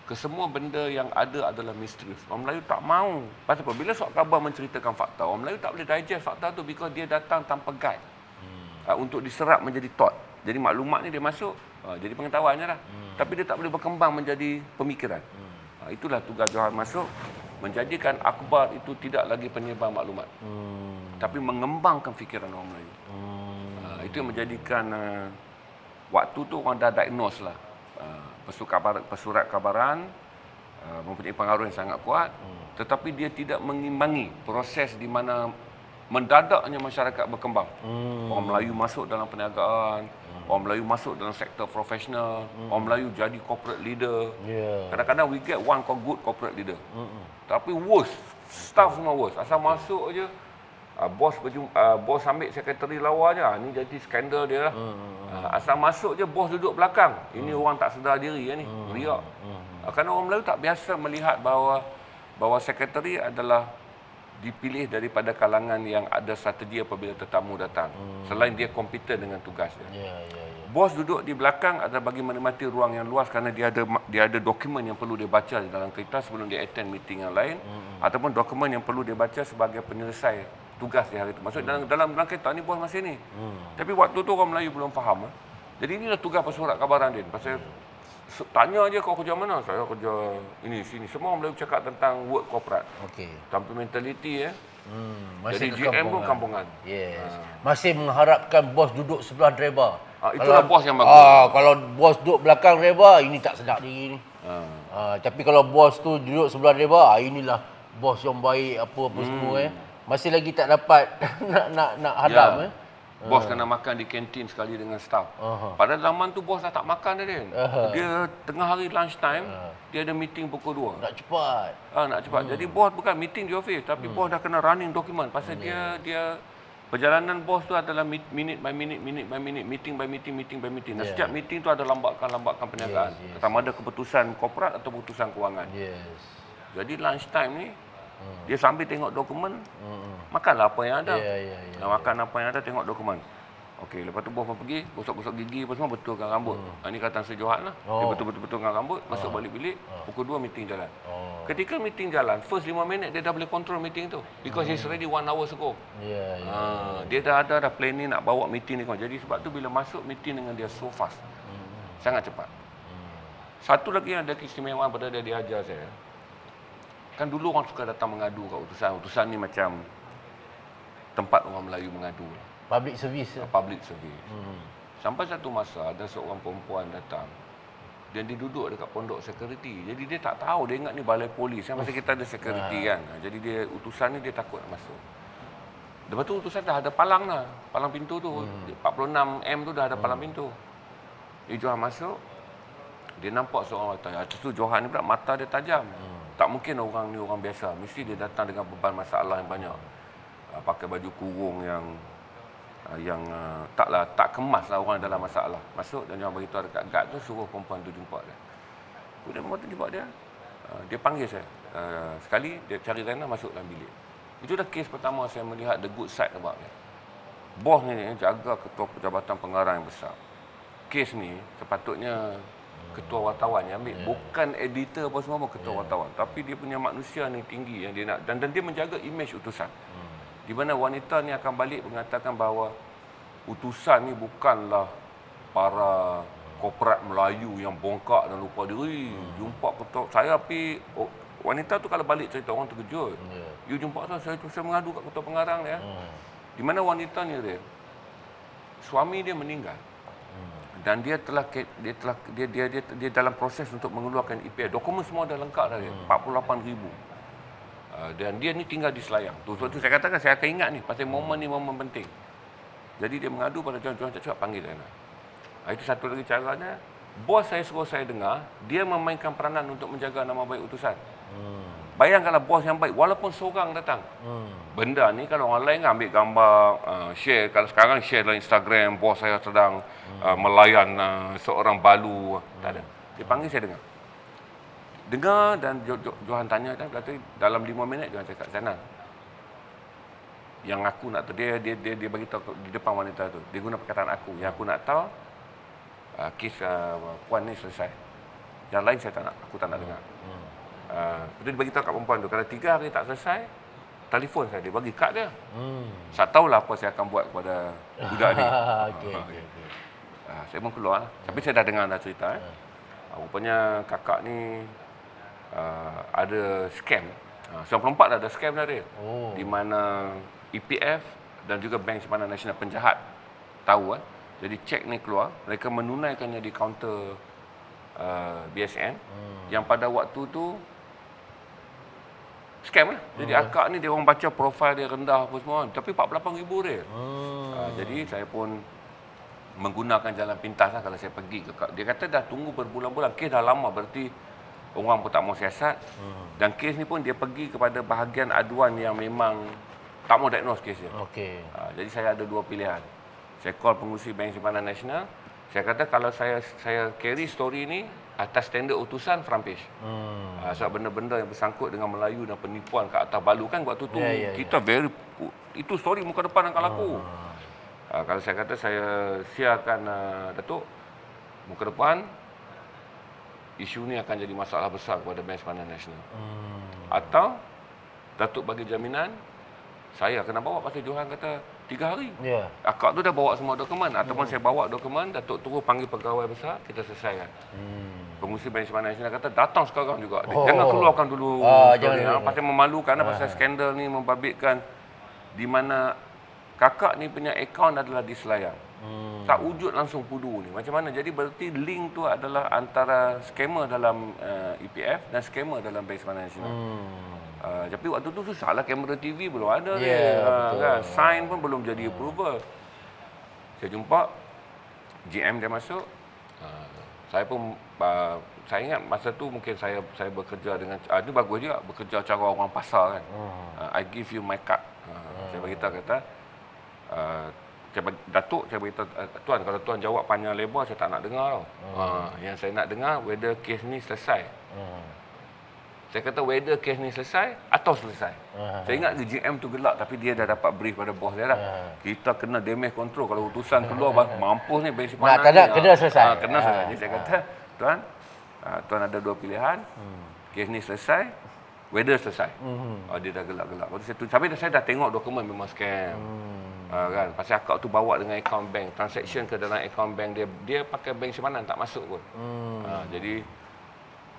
kesemua benda yang ada adalah misterius. Orang Melayu tak mau. Pasal apa? Bila surat khabar menceritakan fakta, orang Melayu tak boleh digest fakta tu because dia datang tanpa guide. Untuk diserap menjadi thought. Jadi maklumat ni dia masuk, jadi pengetahuannya lah. Tapi dia tak boleh berkembang menjadi pemikiran. Itulah tugas Johan masuk, menjadikan akhbar itu tidak lagi penyebar maklumat. Tapi mengembangkan fikiran orang Melayu. Itu yang menjadikan waktu tu orang dah diagnose lah. Pesurat kabaran mempunyai pengaruh yang sangat kuat, tetapi dia tidak mengimbangi proses di mana mendadaknya masyarakat berkembang. Orang Melayu masuk dalam perniagaan, orang Melayu masuk dalam sektor profesional, orang Melayu jadi corporate leader. Kadang-kadang we get one good corporate leader. Tapi worst, staff semua worst. Asal masuk je, bos ambil sekretari lawa je, ni jadi skandal dia lah. Asal masuk je, bos duduk belakang. Ini orang tak sedar diri ni, riak. Kerana orang Melayu tak biasa melihat bahawa sekretari adalah dipilih daripada kalangan yang ada strategi apabila tetamu datang. Selain dia kompeten dengan tugas dia. Bos duduk di belakang adalah bagi menikmati ruang yang luas kerana dia ada dokumen yang perlu dia baca di dalam kereta sebelum dia attend meeting yang lain, ataupun dokumen yang perlu dia baca sebagai penyelesai tugas di hari itu. Maksud dalam kereta ni bos masih ni. Tapi waktu tu orang Melayu belum faham. Jadi inilah tugas pesurat kabaran dia. Pasal tanya aja kau kerja mana? Saya kerja ini sini. Semua orang Melayu cakap tentang work corporate. Tanpa mentaliti Masih jadi GM pun kampungan. Masih mengharapkan bos duduk sebelah driver. Itulah bos yang bagus. Kalau bos duduk belakang driver, ini tak sedap diri ni. Tapi kalau bos tu duduk sebelah driver, inilah bos yang baik apa-apa semua masih lagi tak dapat nak hadam Bos kena makan di kantin sekali dengan staff. Pada zaman tu bos dah tak makan dah dia. Dia tengah hari lunch time, dia ada meeting pukul 2. Nak cepat. Nak cepat. Jadi bos bukan meeting di office, tapi bos dah kena running dokumen. Pasal dia perjalanan bos tu adalah minute by minute, meeting by meeting. Dan setiap meeting tu ada lambakan perniagaan. Sama ada keputusan korporat atau keputusan kewangan. Jadi lunch time ni dia sambil tengok dokumen, makanlah apa yang ada. Makan apa yang ada, tengok dokumen. Okey, lepas tu bos pun pergi, gosok-gosok gigi apa semua, betulkan rambut. Ini kata sejohat lah. Dia betul-betulkan rambut, masuk balik bilik, pukul 2 meeting jalan. Ketika meeting jalan, first 5 minit dia dah boleh control meeting tu. Because he's already 1 hour ago. Dia dah ada planning nak bawa meeting ni. Jadi sebab tu bila masuk meeting dengan dia so fast. Sangat cepat. Satu lagi yang ada keistimewaan pada dia ajar saya. Kan dulu orang suka datang mengadu kat utusan. Utusan ni macam tempat orang Melayu mengadu. Public service. Sampai satu masa ada seorang perempuan datang dan dia duduk dekat pondok security. Jadi dia tak tahu, dia ingat ni balai polis. Masa kita ada security kan. Jadi dia utusan ni dia takut nak masuk. Lepas tu utusan dah ada palang dah. Palang pintu tu. 46M tu dah ada palang pintu. Dia Johan masuk. Dia nampak seorang mata. Atas tu Johan ni pula mata dia tajam. Tak mungkin orang ni orang biasa. Mesti dia datang dengan beban masalah yang banyak. Pakai baju kurung yang tak kemas lah orang dalam masalah. Masuk dan dia beritahu dekat guard tu, suruh perempuan tu jumpa dia. Kemudian perempuan tu jumpa dia. Dia panggil saya. Sekali dia cari Rena masuk dalam bilik. Itu dah kes pertama saya melihat the good side about dia. Bos ni jaga ketua Jabatan Pengarah yang besar. Kes ni sepatutnya ketua wartawan yang ambil, bukan editor apa semua pun ketua wartawan, tapi dia punya manusia ni tinggi yang dia nak, dan dia menjaga imej utusan. Di mana wanita ni akan balik mengatakan bahawa utusan ni bukanlah para korporat Melayu yang bongkak dan lupa diri. Jumpa ketua saya, tapi wanita tu kalau balik cerita orang terkejut. You jumpa saya mengadu kat ketua pengarang dia. Di mana wanita ni suami dia meninggal. Dan dia dalam proses untuk mengeluarkan IPR. Dokumen semua dah lengkap dah dia. 48,000. Dan dia ni tinggal di Selayang. Sebab tu saya katakan saya akan ingat ni pasal momen ni momen penting. Jadi dia mengadu pada Johan cakap panggil Rena. Itu satu lagi caranya. Bos saya suruh saya dengar, dia memainkan peranan untuk menjaga nama baik utusan. bayangkanlah bos yang baik walaupun seorang datang. Benda ni kalau orang lain kan ambil gambar, share. Kalau sekarang share dalam Instagram, bos saya sedang melayan seorang balu. Tak ada. Dia panggil, saya dengar dan Johan tanya kan, kata dalam 5 minit Johan cakap, Zainal, yang aku nak tahu, dia bagi tahu di depan wanita tu, dia guna perkataan aku, yang aku nak tahu kes puan ni selesai, yang lain saya tak nak, aku tak nak dengar. Dia bagi tahu kat perempuan tu, kalau 3 hari tak selesai, telefon saya, dia bagi kad dia. Saya tahulah apa saya akan buat kepada budak ni. Okay. Saya pun keluar lah. Tapi saya dah dengar dah cerita. Rupanya kakak ni ada scam. 94 dah ada scam dah dia. Di mana EPF dan juga Bank Simpanan Nasional penjahat tahu. Jadi cek ni keluar, mereka menunaikannya di kaunter BSN yang pada waktu tu scam lah. Jadi akak ni dia orang baca profil dia rendah apa semua, tapi 48,000 dia. Jadi saya pun menggunakan jalan pintas lah kalau saya pergi ke. Dia kata dah tunggu berbulan-bulan, kes dah lama, berarti orang pun tak mau siasat. Dan kes ni pun dia pergi kepada bahagian aduan yang memang tak mau diagnose kes dia. Okey. Jadi saya ada 2 pilihan. Saya call pengurusi Bank Simpanan Nasional. Saya kata kalau saya carry story ni atas tender utusan front page. Sebab benda-benda yang bersangkut dengan Melayu dan penipuan kat atas balu kan waktu tu kita very, itu story muka depan akan laku. Kalau saya kata saya siarkan Datuk muka depan, isu ni akan jadi masalah besar kepada Bank Simpanan Nasional. Atau Datuk bagi jaminan saya kena bawa, pasal Johan kata 3 hari. Akak tu dah bawa semua dokumen. Ataupun saya bawa dokumen, Datuk terus panggil pegawai besar, kita selesaikan. Pengurusi Bank Simpanan Nasional kata datang sekarang juga. Jangan keluarkan dulu. Jangan. Pasal memalukan, pasal skandal ni membabitkan di mana kakak ni punya akaun adalah di Selayang. Tak wujud langsung pudu ni. Macam mana? Jadi berarti link tu adalah antara scammer dalam EPF dan scammer dalam Bank Simpanan Nasional. Tapi waktu tu susahlah, kamera TV belum ada kan. Sign pun belum jadi approval. Saya jumpa GM dia masuk. Saya pun saya ingat masa tu mungkin saya bekerja dengan itu bagus juga, bekerja cara orang pasar kan. I give you my card. Saya beritahu kata Datuk, saya beritahu tuan, kalau tuan jawab panjang lebar saya tak nak dengar tau. Yang saya nak dengar whether kes ni selesai. Saya kata whether kes ni selesai atau selesai. Saya ingat GM tu gelak, tapi dia dah dapat brief pada bos dia dah. Kita kena damage control, kalau utusan keluar mampus ni Bank Simpanan. Kena selesai. Kena selesai. Jadi saya kata, tuan ada 2 pilihan. Kes ni selesai, whether selesai. Dia dah gelak-gelak. Tapi saya dah tengok dokumen memang scam. Kan, pasal akak tu bawa dengan akaun bank, transaction ke dalam akaun bank dia pakai Bank Simpanan, tak masuk pun. Jadi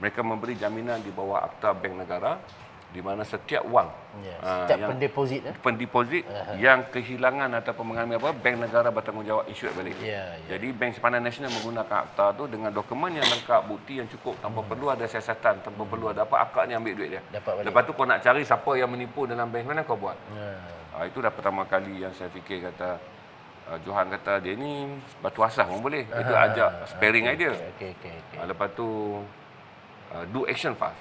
mereka memberi jaminan di bawah Akta Bank Negara, di mana setiap wang, setiap pendeposit yang kehilangan ataupun mengalami apa, Bank Negara bertanggungjawab insured balik. Jadi Bank Simpanan Nasional menggunakan akta tu dengan dokumen yang lengkap, bukti yang cukup, tanpa perlu ada siasatan, tanpa perlu ada apa, akak ni ambil duit dia. Lepas tu kau nak cari siapa yang menipu dalam bank mana kau buat. Itu dah pertama kali yang saya fikir, kata Johan kata dia ni batu asas pun boleh. Kita ajak sparing idea. Lepas tu do action fast.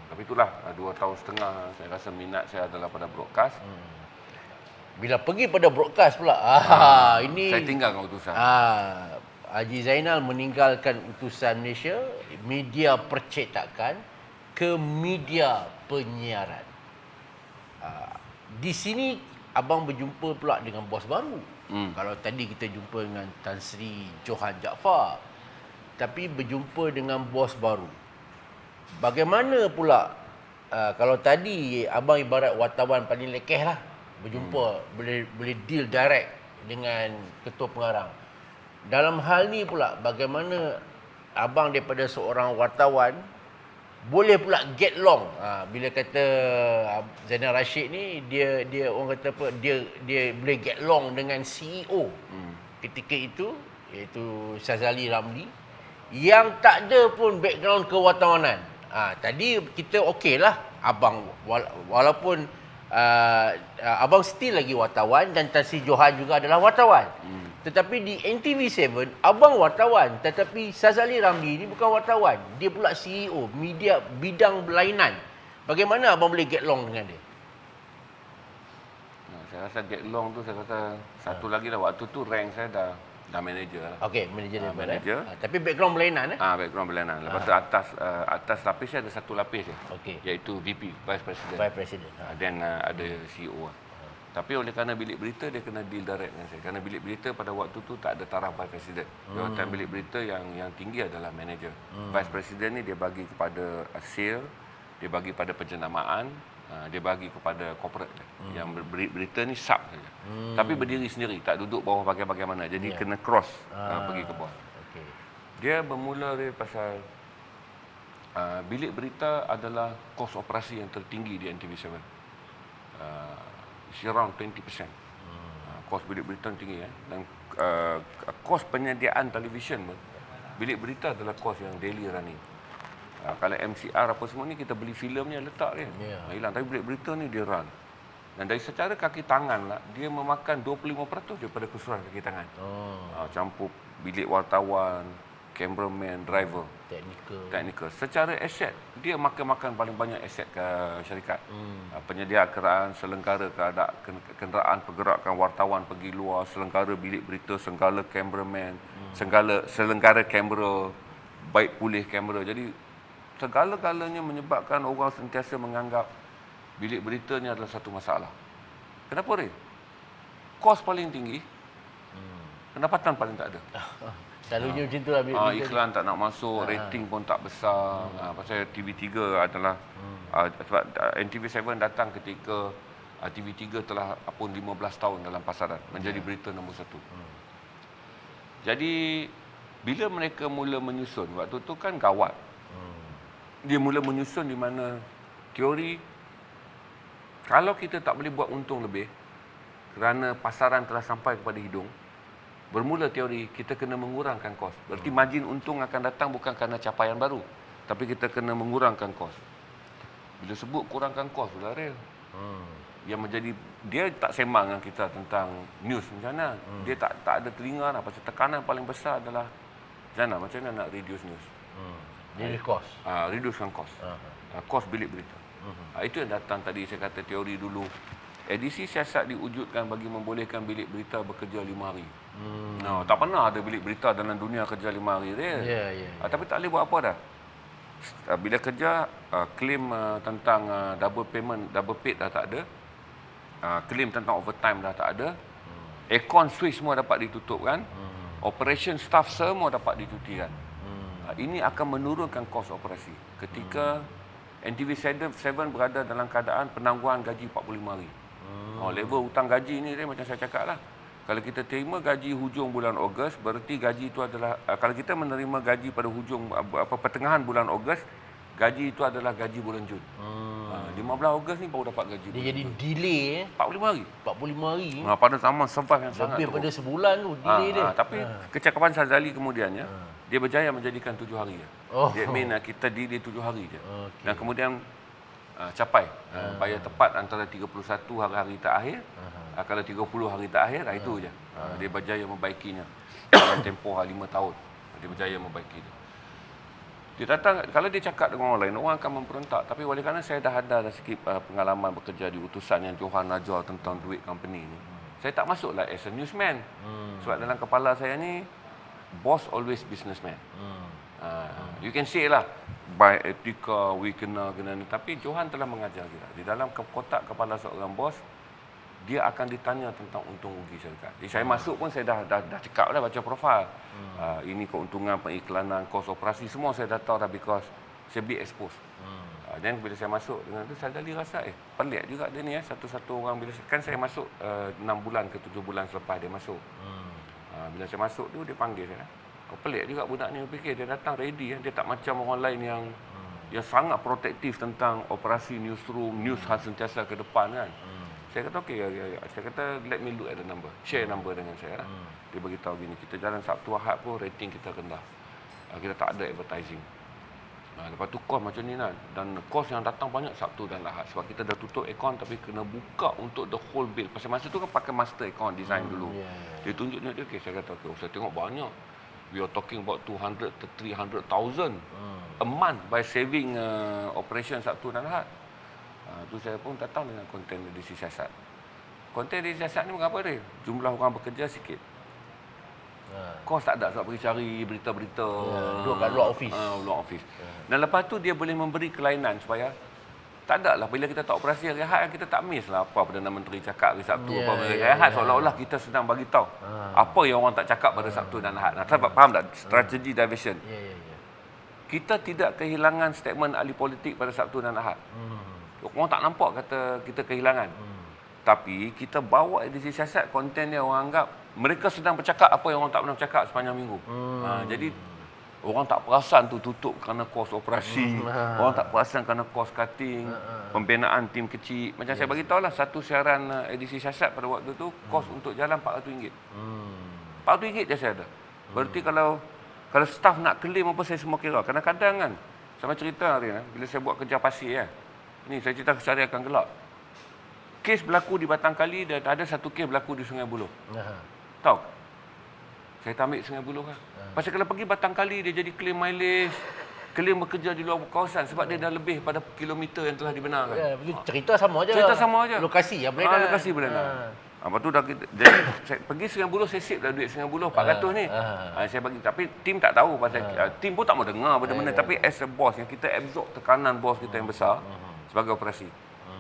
Tapi itulah 2 tahun setengah saya rasa minat saya adalah pada broadcast. Bila pergi pada broadcast pula, ini saya tinggalkan utusan. Haji Zainal meninggalkan utusan Malaysia, media percetakan ke media penyiaran. Di sini abang berjumpa pula dengan bos baru. Kalau tadi kita jumpa dengan Tan Sri Johan Jaafar, tapi berjumpa dengan bos baru. Bagaimana pula kalau tadi abang ibarat wartawan paling lekeh lah, berjumpa, boleh deal direct dengan ketua pengarang. Dalam hal ni pula, bagaimana abang daripada seorang wartawan boleh pula get long. Bila kata Zainal Rashid ni, dia orang kata apa, dia boleh get long dengan CEO ketika itu, iaitu Syazali Ramli, yang tak ada pun background kewartawanan. Tadi kita okeylah abang, walaupun abang still lagi wartawan dan Tan Sri Johan juga adalah wartawan. Tetapi di NTV7 abang wartawan, tetapi Syazali Ramli ni bukan wartawan. Dia pula CEO media bidang berlainan. Bagaimana abang boleh get along dengan dia? Saya rasa get along tu saya kata satu lagi lah, waktu tu rank saya dah manager lah. Okey, manager dia. Manager. Tapi background berlainan Background berlainan. Lepas tu atas lapis saya ada satu lapis je. Okey. Iaitu VP, Vice President. Vice President. Dan ada CEO lah. Tapi oleh kerana bilik berita dia kena deal direct dengan saya. Kerana bilik berita pada waktu tu tak ada taraf Vice President. Jawatan bilik berita yang tinggi adalah manager. Vice President ni dia bagi kepada sale, dia bagi pada penjenamaan, dia bagi kepada corporate. Yang berita ni sub saja. Tapi berdiri sendiri, tak duduk bawah bahagian-bahagian mana. Jadi kena cross pergi ke bawah. Okey. Dia bermula dari pasal bilik berita adalah kos operasi yang tertinggi di NTV7. It's around 20%. Kos bilik berita tinggi ya. Dan kos penyediaan televisyen pun, bilik berita adalah kos yang daily running. Kalau MCR apa semua ni kita beli filmnya letak dia. Hilang. Tapi bilik berita ni dia run. Dan dari secara kaki tangan lah, dia memakan 25% daripada keseluruhan kaki tangan. Campur bilik wartawan, cameraman, driver, teknikal. Secara aset, dia makan paling banyak aset ke syarikat. Penyedia kenderaan, selengkara kenderaan pergerakan wartawan pergi luar, selengkara bilik berita, selengkara cameraman, selengkara kamera, baik pulih kamera. Jadi segala-galanya menyebabkan orang sentiasa menganggap bilik berita ni adalah satu masalah. Kenapa ni? Kos paling tinggi, pendapatan paling tak ada. Selalunya macam tu lah bilik berita. Iklan tak nak masuk, rating pun tak besar. Pasal TV3 adalah sebab NTV7 datang ketika TV3 telah pun 15 tahun dalam pasaran, menjadi berita nombor 1. Jadi bila mereka mula menyusun, waktu tu kan gawat. Dia mula menyusun di mana teori kalau kita tak boleh buat untung lebih kerana pasaran telah sampai kepada hidung, bermula teori kita kena mengurangkan kos. Berarti margin untung akan datang bukan kerana capaian baru, tapi kita kena mengurangkan kos. Bila sebut kurangkan kos pula real. Yang menjadi dia tak sembang dengan kita tentang news macam mana. Dia tak ada telinga lah. Pasal tekanan paling besar adalah macam mana nak reduce news. Jadi kos. Reducekan kos. Kos bilik berita. Itu yang datang tadi saya kata teori dulu. Edisi siasat diwujudkan bagi membolehkan bilik berita bekerja 5 hari. Tak pernah ada bilik berita dalam dunia kerja 5 hari dia. Tapi tak boleh buat apa dah. Bila kerja, claim tentang double payment, double paid dah tak ada. Claim tentang overtime dah tak ada. Aircon switch semua dapat ditutupkan. Operation staff semua dapat dicutikan. Ini akan menurunkan kos operasi. Ketika NTV7 berada dalam keadaan penangguhan gaji 45 hari. Level hutang gaji ni dia macam saya cakap lah. Kalau kita terima gaji hujung bulan Ogos, berarti gaji itu adalah kalau kita menerima gaji pada hujung pertengahan bulan Ogos, gaji itu adalah gaji bulan Jun. 15 Ogos ni baru dapat gaji. Dia jadi delay 45 hari. 45 hari. Pada zaman survive yang sangat lebih pada sebulan tu delay dia. Tapi kecakapan Syazali kemudiannya dia berjaya menjadikan 7 hari je. Dia mean kita delay 7 hari je. Dan kemudian capai bayar tepat antara 31 hari-hari terakhir. Kalau 30 hari terakhir, itu je. Dia berjaya membaikinya. Dalam tempoh 5 tahun, dia berjaya membaiki dia. Dia datang, kalau dia cakap dengan orang lain, orang akan memberontak. Tapi oleh kerana saya dah ada sikit pengalaman bekerja di utusan yang Johan Najjar tentang duit company ni, saya tak masuklah as a newsman. Sebab dalam kepala saya ni, boss always businessman. You can say lah, by etika, we kena ni. Tapi Johan telah mengajar kita. Di dalam kotak kepala seorang bos, dia akan ditanya tentang untung rugi syarikat. Jadi saya masuk pun saya dah cakap dah baca profil. Ini keuntungan pengiklanan, kos operasi semua saya dah tahu dah because saya be exposed. Dan bila saya masuk dengan tu saya dah rasa pelik juga dia ni satu-satu orang bila kan saya masuk 6 bulan ke 7 bulan selepas dia masuk. Bila saya masuk tu dia panggil saya. Pelik juga budak ni fikir dia datang ready dia tak macam orang lain yang sangat protektif tentang operasi newsroom, news sentiasa ke depan kan. Saya kata okey, saya kata let me look at the number. Share number dengan saya lah. Dia beritahu gini, kita jalan Sabtu Ahad pun rating kita rendah. Kita tak ada advertising. Lepas tu kos macam ni lah. Dan kos yang datang banyak Sabtu dan Ahad. Sebab kita dah tutup account tapi kena buka untuk the whole bill. Pasal masa tu kan pakai master account design dulu. Dia tunjuknya dia, okay, saya kata okey, saya tengok banyak. We are talking about 200 to 300,000 a month by saving operation Sabtu dan Ahad. Tu saya pun datang dengan konten edisi siasat. Konten edisi siasat ni mengapa dia? Jumlah orang bekerja sikit. Kos tak ada sebab pergi cari berita-berita. Duduk kat luar office. Luar office. Dan lepas tu dia boleh memberi kelainan supaya tak ada lah bila kita tak operasi hari Ahad kita tak miss lah apa Perdana Menteri cakap hari Sabtu apa hari Ahad seolah-olah kita sedang bagi tahu apa yang orang tak cakap pada Sabtu dan Ahad. Nah, faham tak strategi diversion? Kita tidak kehilangan statement ahli politik pada Sabtu dan Ahad. Orang tak nampak kata kita kehilangan. Tapi kita bawa edisi siasat konten dia orang anggap mereka sedang bercakap apa yang orang tak pernah cakap sepanjang minggu. Jadi orang tak perasan tu tutup kerana kos operasi. Orang tak perasan kerana kos cutting, pembinaan tim kecil. Macam saya bagi tahulah satu siaran edisi siasat pada waktu tu kos untuk jalan RM400. RM400 je saya ada. Berarti kalau staff nak claim apa saya semua kira. Kadang-kadang kan sama cerita hari bila saya buat kerja pasir ni saya cerita saya akan gelak. Kes berlaku di Batang Kali dan ada satu kes berlaku di Sungai Buloh. Tahu? Saya tak ambil Sungai Buloh kan. Pasal kalau pergi Batang Kali dia jadi claim mileage, claim bekerja di luar kawasan sebab dia dah lebih pada kilometer yang telah dibenarkan. Cerita sama aja. Cerita sama aja. Lokasi yang beredar. Lokasi beredar. Lepas tu dah kita, jadi saya pergi Sungai Buloh, saya save dah duit Sungai Buloh 400 ni. Saya bagi, tapi tim tak tahu pasal tim pun tak mau dengar benda-benda. Tapi as a boss yang kita absorb tekanan bos kita yang besar sebagai operasi.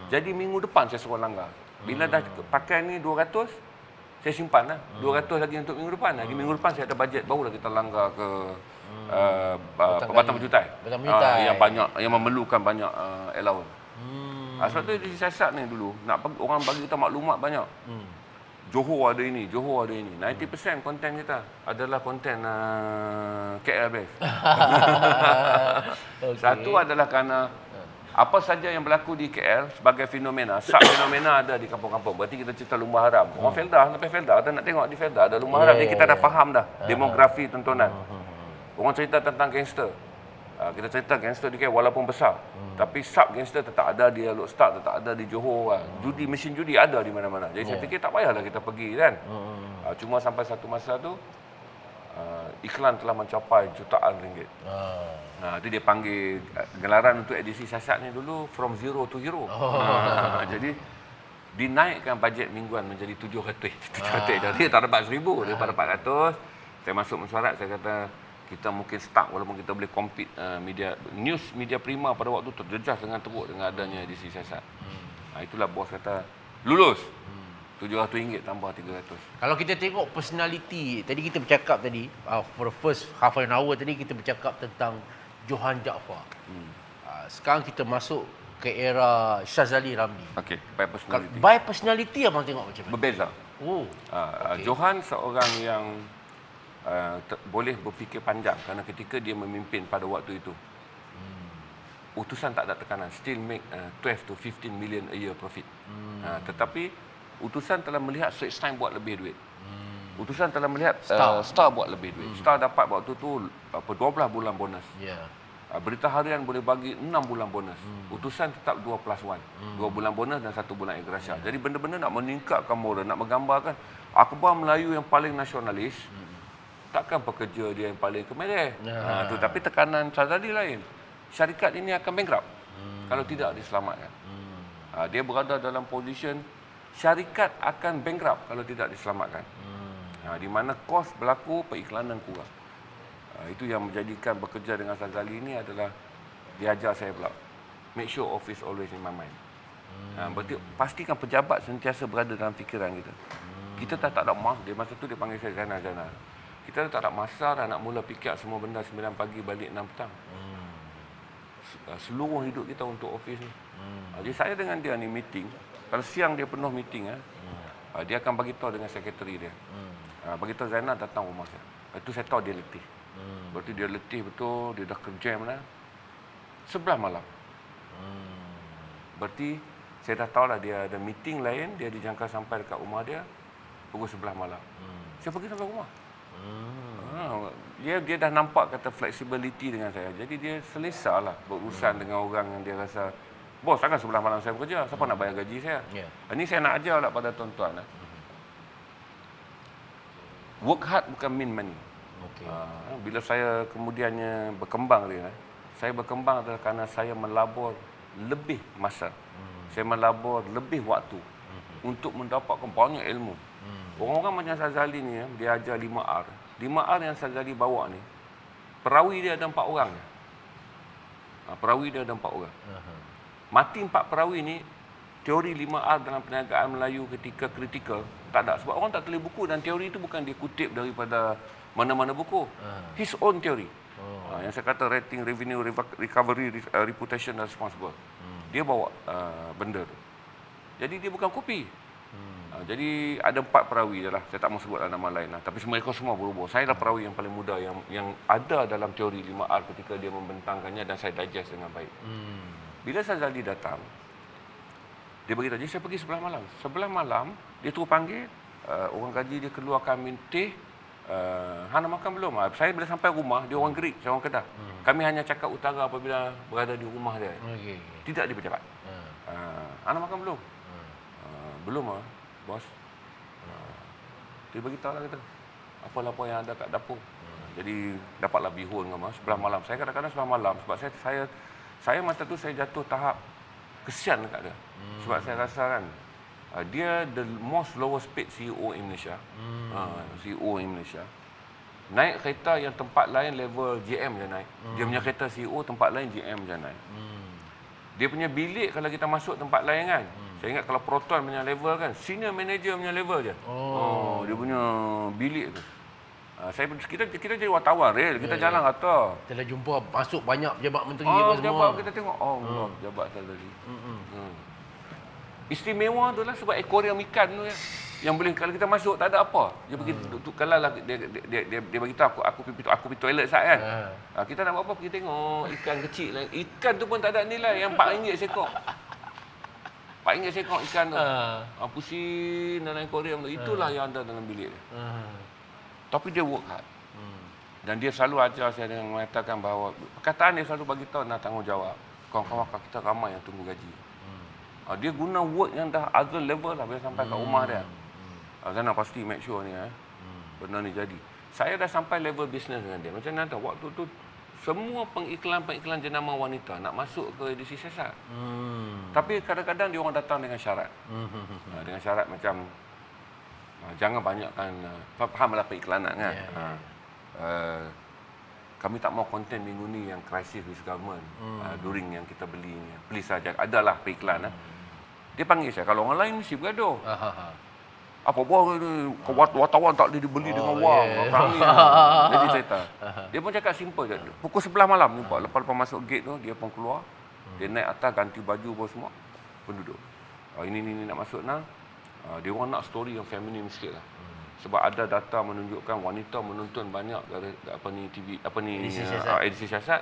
Jadi minggu depan saya suruh langgar. Bila dah pakai ni 200, saya simpan lah. 200 lagi untuk minggu depan. Lagi minggu depan saya ada bajet, barulah kita langgar ke Batam Berjutai. Yang banyak, yang memerlukan banyak allowance. Sebab tu di siasat ni dulu, nak orang bagi kita maklumat banyak. Johor ada ini, Johor ada ini. 90% konten kita adalah konten KL base. Satu adalah kerana apa saja yang berlaku di KL sebagai fenomena, sub-fenomena ada di kampung-kampung. Berarti kita cerita Lumba Haram. Orang Felda, sampai Felda, kita nak tengok di Felda ada Lumba Haram. Jadi kita dah faham dah demografi tontonan. Orang cerita tentang gangster. Kita cerita gangster di KL walaupun besar. Tapi sub-gangster tetap ada di Alok Start, tetap ada di Johor. Judi, mesin judi ada di mana-mana. Jadi saya fikir tak payahlah kita pergi kan. Cuma sampai satu masa tu, iklan telah mencapai jutaan ringgit. Itu dia panggil gelaran untuk edisi siasat ni dulu from zero to hero. Jadi dinaikkan bajet mingguan menjadi 700. Dari tak dapat 1,000 daripada 400. Saya masuk mesyuarat, saya kata kita mungkin start walaupun kita boleh compete media prima pada waktu terjejas dengan teruk dengan adanya edisi siasat. Itulah bos kata lulus. RM700 tambah 300. Kalau kita tengok personality, tadi kita bercakap tadi, for the first half an hour tadi kita bercakap tentang Johan Jaafar. Sekarang kita masuk ke era Syazali Ramli. Okey, by personality. By personality abang tengok macam mana? Berbeza. Okay. Johan seorang yang boleh berfikir panjang kerana ketika dia memimpin pada waktu itu, utusan tak ada tekanan, still make 12 to 15 million a year profit. Tetapi utusan telah melihat Straits Times buat lebih duit. Utusan telah melihat Star buat lebih duit. Star dapat waktu tu 12 bulan bonus. Berita harian boleh bagi 6 bulan bonus. Utusan tetap 2+1. 2 bulan bonus dan 1 bulan Ingrasia. Jadi benda-benda nak meningkatkan moral, nak menggambarkan akhbar Melayu yang paling nasionalis, takkan pekerja dia yang paling kemereh. Tapi tekanan Syazali lain. Syarikat ini akan bankrupt kalau tidak diselamatkan. Dia berada dalam position syarikat akan bankrupt kalau tidak diselamatkan. Di mana kos berlaku, periklanan kurang. Itu yang menjadikan bekerja dengan Syazali ini adalah dia ajar saya pula. Make sure office always in my mind. Berarti pastikan pejabat sentiasa berada dalam fikiran kita. Kita tak ada masa. Dia masa tu dia panggil saya Zainal. Kita tak ada masa dah nak mula fikir semua benda 9 pagi balik 6 petang. Seluruh hidup kita untuk office ni. Jadi saya dengan dia ni meeting. Kalau siang dia penuh meeting, dia akan bagi tahu dengan sekretari dia. Bagi tahu Zainal datang rumah saya. Itu saya tahu dia letih. Berarti dia letih betul, dia dah kerja mana? 11 malam. Berarti saya dah tahulah dia ada meeting lain, dia dijangka sampai dekat rumah dia pukul 11 malam. Saya pergi sampai rumah. Dia dah nampak kata flexibility dengan saya. Jadi dia selesalah berurusan dengan orang yang dia rasa, bos, takkan 11 malam saya bekerja, siapa nak bayar gaji saya? Ini saya nak ajar lah pada tuan-tuan. Work hard bukan mean money. Bila saya kemudiannya berkembang dia, saya berkembang adalah kerana saya melabur lebih masa Saya melabur lebih waktu untuk mendapatkan banyak ilmu. Orang-orang macam Sazali ni, dia ajar 5R. 5R yang Sazali bawa ni, perawi dia ada 4 orang. Perawi dia ada 4 orang. Mati 4 perawi ni, teori 5R dalam perniagaan Melayu ketika kritikal, tak ada. Sebab orang tak tulis buku dan teori itu bukan dia kutip daripada mana-mana buku. His own theory. Yang saya kata rating, revenue, recovery, reputation dan responsible. Dia bawa benda tu. Jadi dia bukan kopi. Jadi ada 4 perawi je lah. Saya tak mau sebut nama lain lah. Tapi mereka semua berubah. Saya lah perawi yang paling muda yang ada dalam teori 5R ketika dia membentangkannya dan saya digest dengan baik. Bila Sazali datang, dia beritahu, jadi saya pergi sebelah malam. Sebelah malam, dia terus panggil, orang gaji dia keluarkan teh. Hana makan belum? Saya bila sampai rumah, dia orang Gerik, saya orang Kedah. Kami hanya cakap utara apabila berada di rumah dia. Tidak dia bercakap. Hana makan belum? Belum bos. Dia beritahu lah kata, apa-apa yang ada kat dapur. Jadi dapatlah bihun ke sebelah malam. Saya kadang-kadang sebelah malam sebab saya masa tu saya jatuh tahap kesian dekat dia. Sebab saya rasa kan dia the most lowest paid CEO in Malaysia. CEO in Malaysia. Naik kereta yang tempat lain level GM je naik. Dia punya kereta CEO tempat lain GM je naik. Dia punya bilik kalau kita masuk tempat lain kan. Saya ingat kalau Proton punya level kan, senior manager punya level je. Dia punya bilik tu. Kita jadi wartawan real, kita jalan kata. Kita dah jumpa masuk banyak pejabat menteri apa semua. Jabat kita tengok. Jabat tadi. Istimewa tu lah sebab akuarium ikan tu ya. Yang boleh kalau kita masuk tak ada apa. Dia pergi kalau lah dia bagi tahu aku pergi toilet sat kan. Kita nak buat apa pergi tengok ikan kecil lah. Ikan tu pun tak ada nilai yang RM4 sekor. RM4 sekor ikan tu. Pusing dalam akuarium tu. Itulah yang ada dalam bilik dia. Tapi dia work hard. Dan dia selalu ajar saya dengan mengatakan bahawa perkataan dia selalu bagi tahu nak tanggungjawab. Kawan-kawan kita ramai yang tunggu gaji. Dia guna word yang dah other level lah bila sampai kat rumah dia. Saya nak pasti make sure ni benda ni jadi. Saya dah sampai level bisnes dengan dia. Macam mana waktu tu semua pengiklan jenama wanita nak masuk ke edisi siasat. Tapi kadang-kadang dia orang datang dengan syarat. Dengan syarat macam jangan banyakkan fahamlah periklanan kan. Kami tak mau konten minggu ni yang crisis with government during yang kita beli ni. Please saja adalah periklan. Dia panggil saya kalau orang lain mesti bergaduh. Apa buat ni wartawan tak boleh dibeli dengan wang. Jadi saya tak. Dia pun cakap simple je. Pukul 11 malam ni lepas masuk gate tu dia pun keluar. Dia naik atas ganti baju apa semua. Penduduk. Ini nak masuk nah. Dia orang nak story yang feminin sikit lah. Sebab ada data menunjukkan wanita menonton banyak dari edisi siasat.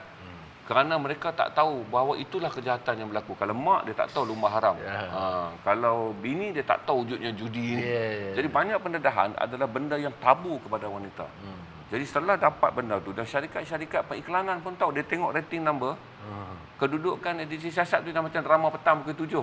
Kerana mereka tak tahu bahawa itulah kejahatan yang berlaku. Kalau mak dia tak tahu lumba haram. Kalau bini dia tak tahu wujudnya judi ni. Jadi banyak pendedahan adalah benda yang tabu kepada wanita. Jadi setelah dapat benda tu dan syarikat-syarikat periklanan pun tahu, dia tengok rating number. Kedudukan edisi siasat tu dah macam drama petang pukul 7.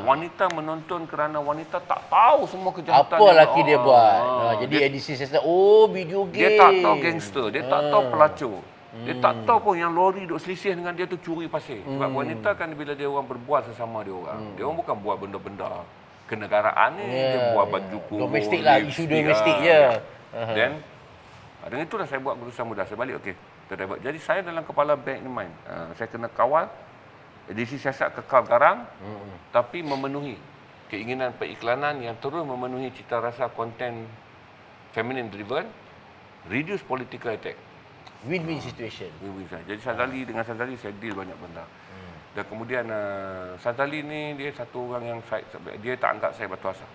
Wanita menonton kerana wanita tak tahu semua kejahatan. Apa laki dia buat. Jadi edisi siasat video game. Dia tak tahu gangster, dia tak tahu pelacur. Dia tak tahu pun yang lori duk selisih dengan dia tu curi pasir. Sebab wanita kan bila dia orang berbuat sesama dia orang bukan buat benda-benda kenegaraan ni, dia buat baju kurung. Domestik lah, isu domestik je. Dan dengan itulah saya buat berusaha mudah. Saya balik okey. Jadi saya dalam kepala back in mind. Saya kena kawal edisi siasat kekal garang tapi memenuhi keinginan periklanan yang terus memenuhi cita rasa konten feminine driven, reduce political attack. Win-win situation. Win-win saja. Jadi dengan Sazali saya deal banyak benda. Dan kemudian Sazali ni dia satu orang yang dia tak anggap saya batu asap.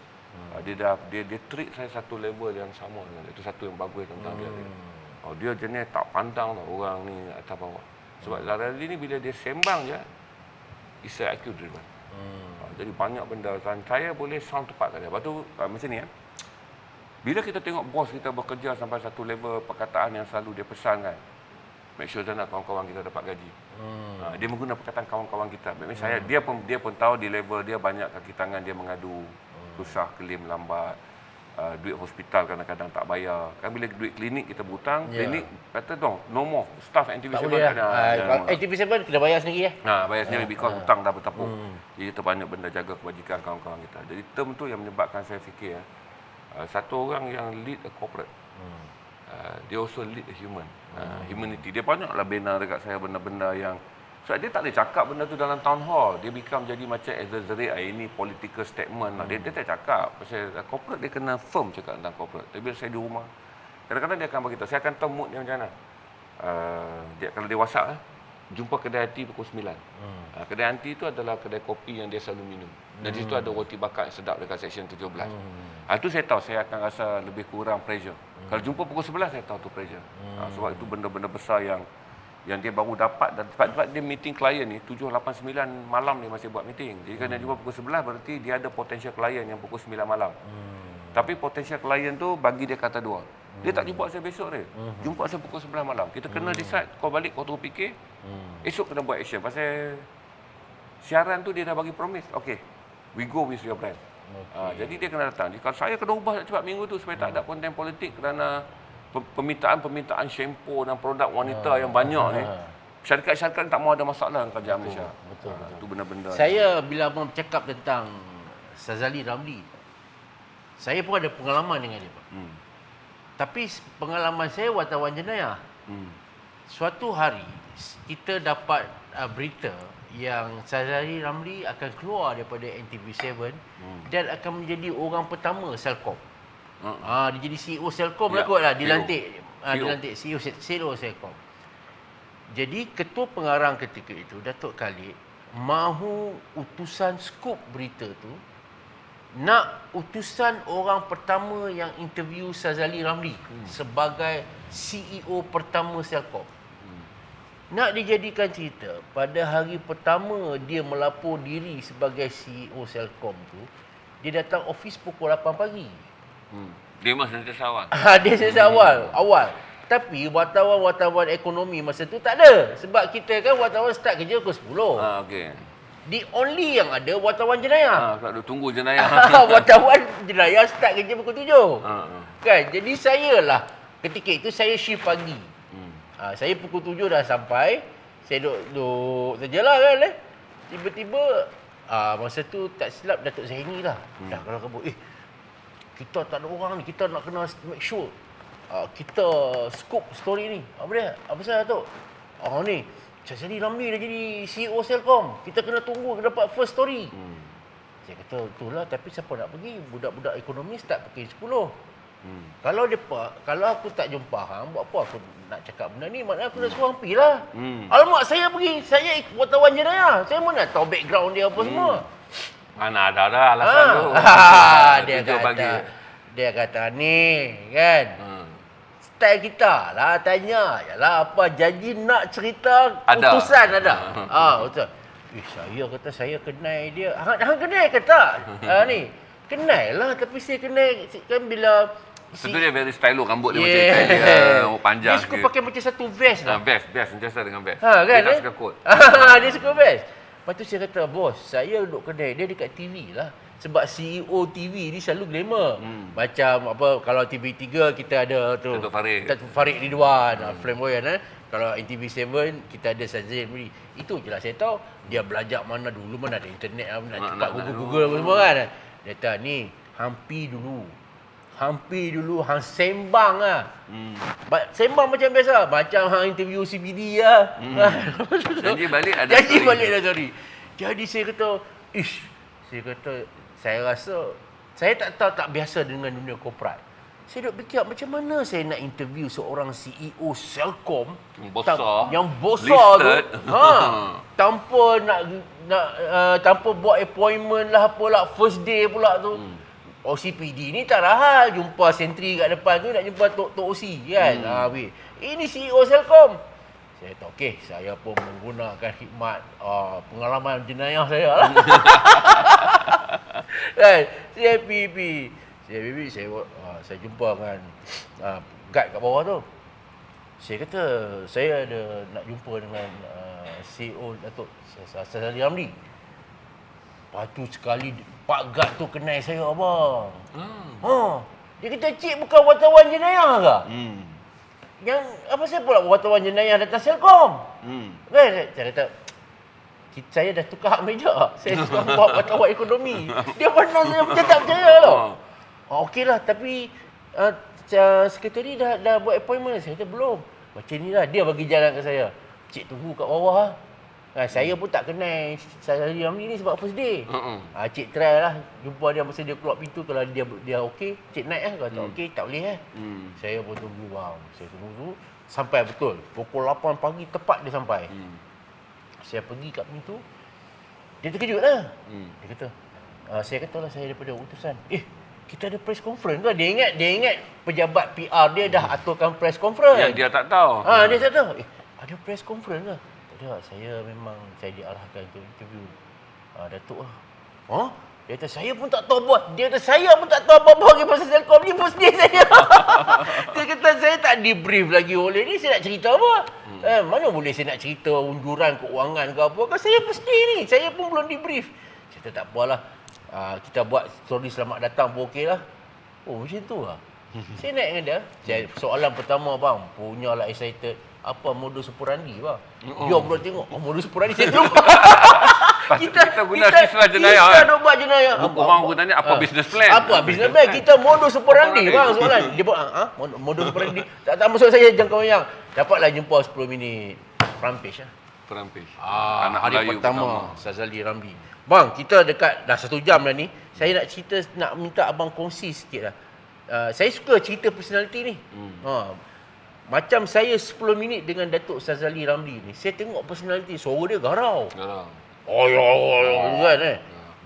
Dia treat saya satu level yang sama dengan dia. Itu satu yang bagus tentang dia. Dia jenis tak pandang tau orang ni atas bawah. Sebab Sazali ni bila dia sembang je, it's a IQ driven. Jadi banyak benda dan saya boleh sound tepat kat dia. Lepas tu macam ni bila kita tengok bos kita bekerja sampai satu level perkataan yang selalu dia pesan kan, make sure sana kawan-kawan kita dapat gaji. Dia menggunakan perkataan kawan-kawan kita. Saya dia pun tahu di level dia banyak kaki tangan dia mengadu, susah, klaim lambat. duit hospital kadang-kadang tak bayar. Kan bila duit klinik kita berhutang, Ya. klinik kata no more. Staff NTV7 Tak boleh tak ada. lah. ATV7 kena bayar sendiri Bayar sendiri because hutang dah bertepuk. Jadi kita banyak benda jaga kebajikan kawan-kawan kita. Jadi term tu yang menyebabkan saya fikir satu orang yang lead a corporate, dia also lead a human. Humanity. Dia banyaklah bina dekat saya benda-benda yang sebab dia tak boleh cakap benda tu dalam town hall. Dia become jadi macam exaggerate, ini political statement lah. Dia tak cakap. Pasal corporate dia kena firm cakap tentang corporate. Tapi bila saya di rumah, kadang-kadang dia akan beritahu. Saya akan tahu mood dia macam mana. Kalau dia WhatsApp jumpa kedai hati pukul 9. Kedai hati tu adalah kedai kopi yang dia selalu minum. Dan di situ ada roti bakar yang sedap dekat section 17. Itu saya tahu, saya akan rasa lebih kurang pressure. Kalau jumpa pukul 11, saya tahu tu pressure. Sebab itu benda-benda besar yang dia baru dapat, dan tempat dia meeting klien ni 7, 8, 9 malam dia masih buat meeting. Jadi kalau dia jumpa pukul 11 berarti dia ada potential klien yang pukul 9 malam. Tapi potential klien tu bagi dia kata dua. Dia tak jumpa saya besok dia. Jumpa saya pukul 11 malam. Kita kena decide, kau balik kau terus fikir. Esok kena buat action. Pasal siaran tu dia dah bagi promise. Okay, we go with your brand. Jadi dia kena datang. Kalau saya kena ubah cepat minggu tu supaya tak ada konten politik kerana permintaan shampoo dan produk wanita yang banyak ni. Syarikat-syarikat tak mau ada masalah dengan kerajaan Malaysia. Betul. Itu benda-benda. Saya bila abang bercakap tentang Sazali Ramli, saya pun ada pengalaman dengan dia, Pak. Tapi pengalaman saya wartawan jenayah. Suatu hari kita dapat berita yang Sazali Ramli akan keluar daripada NTV7 dan akan menjadi orang pertama Selcom. Dia jadi CEO Selcom lah kot lah. Dilantik CEO Selcom. Jadi ketua pengarang ketika itu, Datuk Khalid, mahu utusan skop berita tu nak utusan orang pertama yang interview Sazali Ramli sebagai CEO pertama Selcom. Nak dijadikan cerita, pada hari pertama dia melapor diri sebagai CEO Selcom tu, dia datang office pukul 8 pagi. Dia masih sentiasa awal. Dia sentiasa awal. Tapi wartawan-wartawan ekonomi masa tu tak ada. Sebab kita kan wartawan start kerja pukul 10. Okey. The only yang ada wartawan jenayah. Kalau tunggu jenayah. Wartawan jenayah start kerja pukul 7. Kan? Jadi saya lah, ketika itu saya shift pagi. Saya pukul 7 dah sampai. Saya duduk sajalah kan. Tiba-tiba, masa tu tak silap Datuk Zaini lah. Dah kalau kabut. Kita tak ada orang ni. Kita nak kena make sure. Kita scoop story ni. Apa dia? Apa salah Datuk? Ni. Sazali Ramli dah jadi CEO Selcom. Kita kena tunggu dapat first story. Saya kata, betul lah. Tapi siapa nak pergi? Budak-budak ekonomi start pukul 10. Kalau aku tak jumpa hang, buat apa aku nak cakap benda ni? Maknanya aku dah suruh hang pergi lah. Alamak, saya pergi. Saya wartawan jenayah. Saya mana tahu background dia apa semua. Mana ada alasan tu. Dia kata ni kan. Style kita lah tanya. Yalah apa janji nak cerita ada. Utusan ada. Betul. Saya kata saya kenal dia. Hang kenal ke tak? Ni. Kenal lah, tapi saya kenal kan bila Sebetulnya dia very stylo, rambut dia macam dia panjang. Dia suka pakai macam satu vest lah. Vest sentiasa dengan vest. Kan, dia tak suka coat. Dia suka vest. Lepas tu saya kata, bos, saya duduk kedai dia dekat TV lah. Sebab CEO TV ni selalu glamour. Macam apa, kalau TV3 kita ada tu Datuk Farid Ridwan, flamboyant Kalau NTV7 kita ada Sazali Ramli. Itu je lah saya tahu. Dia belajar mana dulu, mana ada internet lah, nak cepat Google apa semua kan. Dia kata, ni, hampir dulu, hang sembang lah. Sembang macam biasa. Macam hang interview CBD lah. Janji balik ada story. Jadi saya kata, saya rasa, saya tak biasa dengan dunia korporat. Saya duk fikir, macam mana saya nak interview seorang CEO Selcom yang besar tu, tanpa tanpa buat appointment lah apalah, first day pula tu. OCPD ni tak rahal jumpa sentri kat depan tu, nak jumpa Tok OC kan. Ini CEO Selcom. Saya kata okey, saya pun menggunakan khidmat pengalaman jenayah saya lah. Kan, CIPP saya jumpa dengan guide kat bawah tu. Saya kata saya ada nak jumpa dengan CEO Datuk Sazali Ramli. Lepas tu sekali Pak Gad tu kenal saya abang. Dia kata, cik bukan wartawan jenayah ke? Yang apa saya pula wartawan jenayah datang Selcom? Kan? Saya kata, saya dah tukar hak meja. Saya sekarang buat wartawan ekonomi. Dia pandang saya macam tak percaya tau. Okeylah, tapi sekretari dah buat appointment. Saya kata, belum. Macam ni lah, dia bagi jalan ke saya. Cik tunggu kat bawah. Saya pun tak kenal Sazali Ramli ni sebab first day. Cik try lah. Jumpa dia masa dia keluar pintu. Kalau dia okey, cik naik lah. Kalau tak okey, tak boleh . Saya pun tunggu. Saya tunggu. Sampai betul. Pukul 8 pagi tepat dia sampai. Saya pergi kat pintu. Dia terkejut lah. Dia kata, saya kata lah saya daripada utusan. Kita ada press conference ke? Dia ingat pejabat PR dia dah aturkan press conference. Yang dia tak tahu. Dia tak tahu. Ada press conference ke? Tak, saya diarahkan untuk interview Datuk lah. Dia kata, saya pun tak tahu buat. Dia kata, saya pun tak tahu apa-apa lagi pasal Selcom ni, first day saya. Dia kata, saya tak debrief lagi oleh ni, saya nak cerita apa? Mana boleh saya nak cerita unjuran keuangan ke apa? Kan saya first day ni, saya pun belum debrief. Saya kata, tak apalah. Kita buat story selamat datang pun okey lah. Macam tu lah. Saya naik dengan dia. Soalan pertama bang, punyalah excited. Apa modus operandi bang? Dia belum tengok. Modus operandi saya lupa. kita guna istilah jenayah. Kita dah buat jenayah. Orang tanya apa business plan? Apa business plan? Kita modus operandi bang soalan. Dia buat modus operandi. Tak masuk saya jangka panjang. Dapatlah jumpa 10 minit. Perampis lah. Perampis. Anak hari pertama Sazali Ramli. Bang, kita dekat dah 1 jam dah ni. Saya nak cerita, nak minta abang kongsi sikit lah. Saya suka cerita personality ni. Macam saya 10 minit dengan Datuk Sazali Ramli ni. Saya tengok personality, suara dia garau. Kan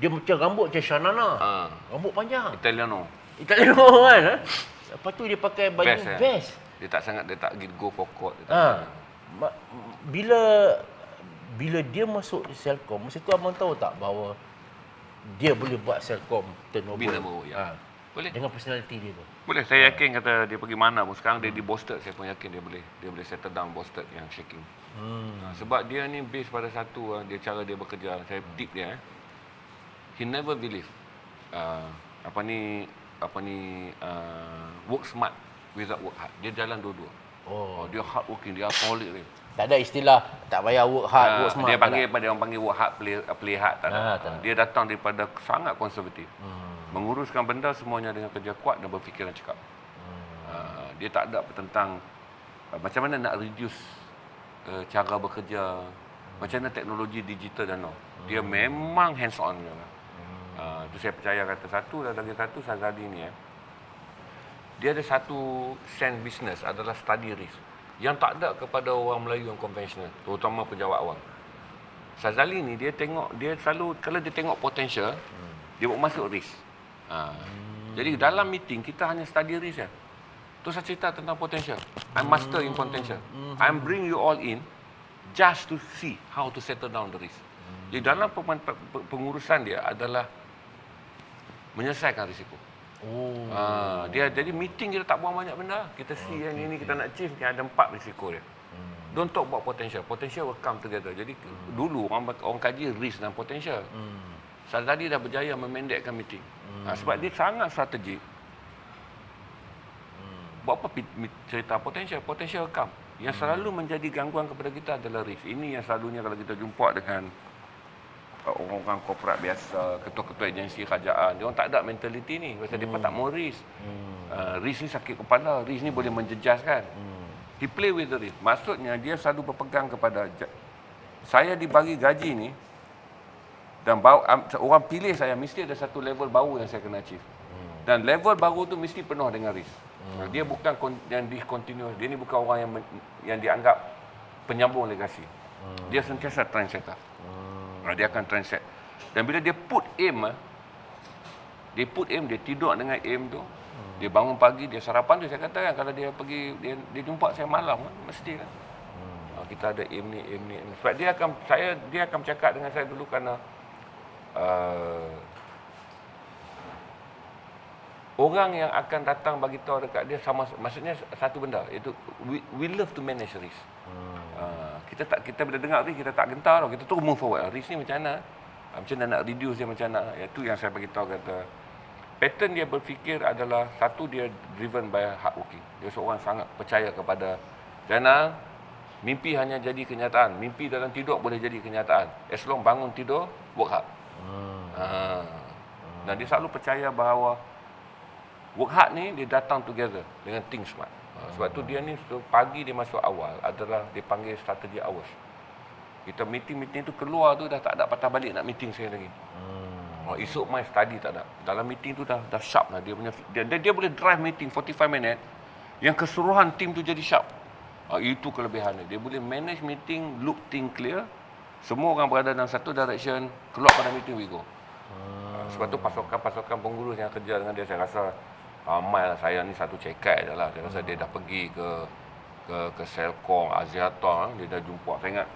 Dia macam rambut macam Shanana. Rambut panjang. Italiano kan. Lepas tu dia pakai baju vest. Dia tak go for court. Bila dia masuk di Selcom, masa tu abang tahu tak bahawa dia boleh buat Selcom turnover. Bila mau boleh. Dengan personality dia tu. Boleh, saya yakin kata dia pergi mana pun. Sekarang dia di Boston, saya pun yakin dia boleh settle down Boston yang shaking. Sebab dia ni base pada satu, dia cara dia bekerja. Saya deep dia. He never believe work smart without work hard. Dia jalan dua-dua. Dia hard working, dia alcoholic dia. Tak ada istilah tak payah work hard, work smart. Dia panggil orang panggil work hard, play hard. Dia datang daripada sangat konservatif. Menguruskan benda semuanya dengan kerja kuat dan berfikiran cekap. Dia tak ada tentang macam mana nak reduce cara bekerja, macam mana teknologi digital dan Dia memang hands on. Itu saya percaya kata satu Sazali ni dia ada satu sense business adalah study risk yang tak ada kepada orang Melayu yang konvensional, terutama pejabat awam. Sazali ni dia selalu kalau dia tengok potential, dia buat masuk risk. Jadi dalam meeting kita hanya study risk . Tu saya cerita tentang potential. I'm master in potential. I'm bring you all in just to see how to settle down the risk. Jadi dalam pengurusan dia adalah menyelesaikan risiko. Dia jadi meeting kita tak buang banyak benda. Kita see yang ini kita nak achieve, ada 4 risiko dia. Don't talk about potential. Potential will come together. Jadi dulu orang kaji risk dan potential. Sazali dah berjaya memendekkan meeting. Sebab dia sangat strategik. Buat apa cerita potential? Potential come. Yang selalu menjadi gangguan kepada kita adalah risk. Ini yang selalunya kalau kita jumpa dengan orang-orang korporat biasa, ketua-ketua agensi kerajaan, dia orang tak ada mentaliti ni. Pasal dia tak mau risk. Risk ni sakit kepala. Risk ni boleh menjejaskan. He play with the risk. Maksudnya dia selalu berpegang kepada saya dibagi gaji ni dan orang pilih saya mesti ada satu level baru yang saya kena achieve. Dan level baru tu mesti penuh dengan risk. Dia bukan yang discontinuous. Dia ni bukan orang yang dianggap penyambung legasi. Dia sentiasa trendsetter. Dia akan trendset. Dan bila dia put aim, dia tidur dengan aim tu. Dia bangun pagi, dia sarapan tu saya kata kalau dia pergi dia jumpa saya malam mesti kan. Kita ada aim ni. Sebab dia akan bercakap dengan saya dulu kerana orang yang akan datang bagi tahu dekat dia sama, maksudnya satu benda iaitu we love to manage risk. Kita bila dengar risk kita tak gentar tau, kita terus move forward. Risk ni macam mana nak reduce dia macam mana. Itu yang saya bagi tahu kata pattern dia berfikir adalah satu, dia driven by hardworking. Dia seorang sangat percaya kepada Zainal, mimpi hanya jadi kenyataan. Mimpi dalam tidur boleh jadi kenyataan. As long bangun tidur, work hard. Dan dia selalu percaya bahawa work hard ni dia datang together dengan think smart. Sebab tu dia ni pagi dia masuk awal adalah dia panggil strategy hours. Kita meeting tu keluar tu dah tak ada patah balik nak meeting saya lagi. Esok mai study tak ada. Dalam meeting tu dah sharp lah dia punya dia boleh drive meeting 45 minit yang keseluruhan tim tu jadi sharp. Itu kelebihan dia. Dia boleh manage meeting, look think clear. Semua orang berada dalam satu direction, keluar pada meeting we go. Sebab tu pasukan pengurus yang kerja dengan dia, saya rasa ramai lah. Saya ni satu cekai je lah. Saya rasa dia dah pergi ke Selcom, Aziaton, dia dah jumpa. Saya ingat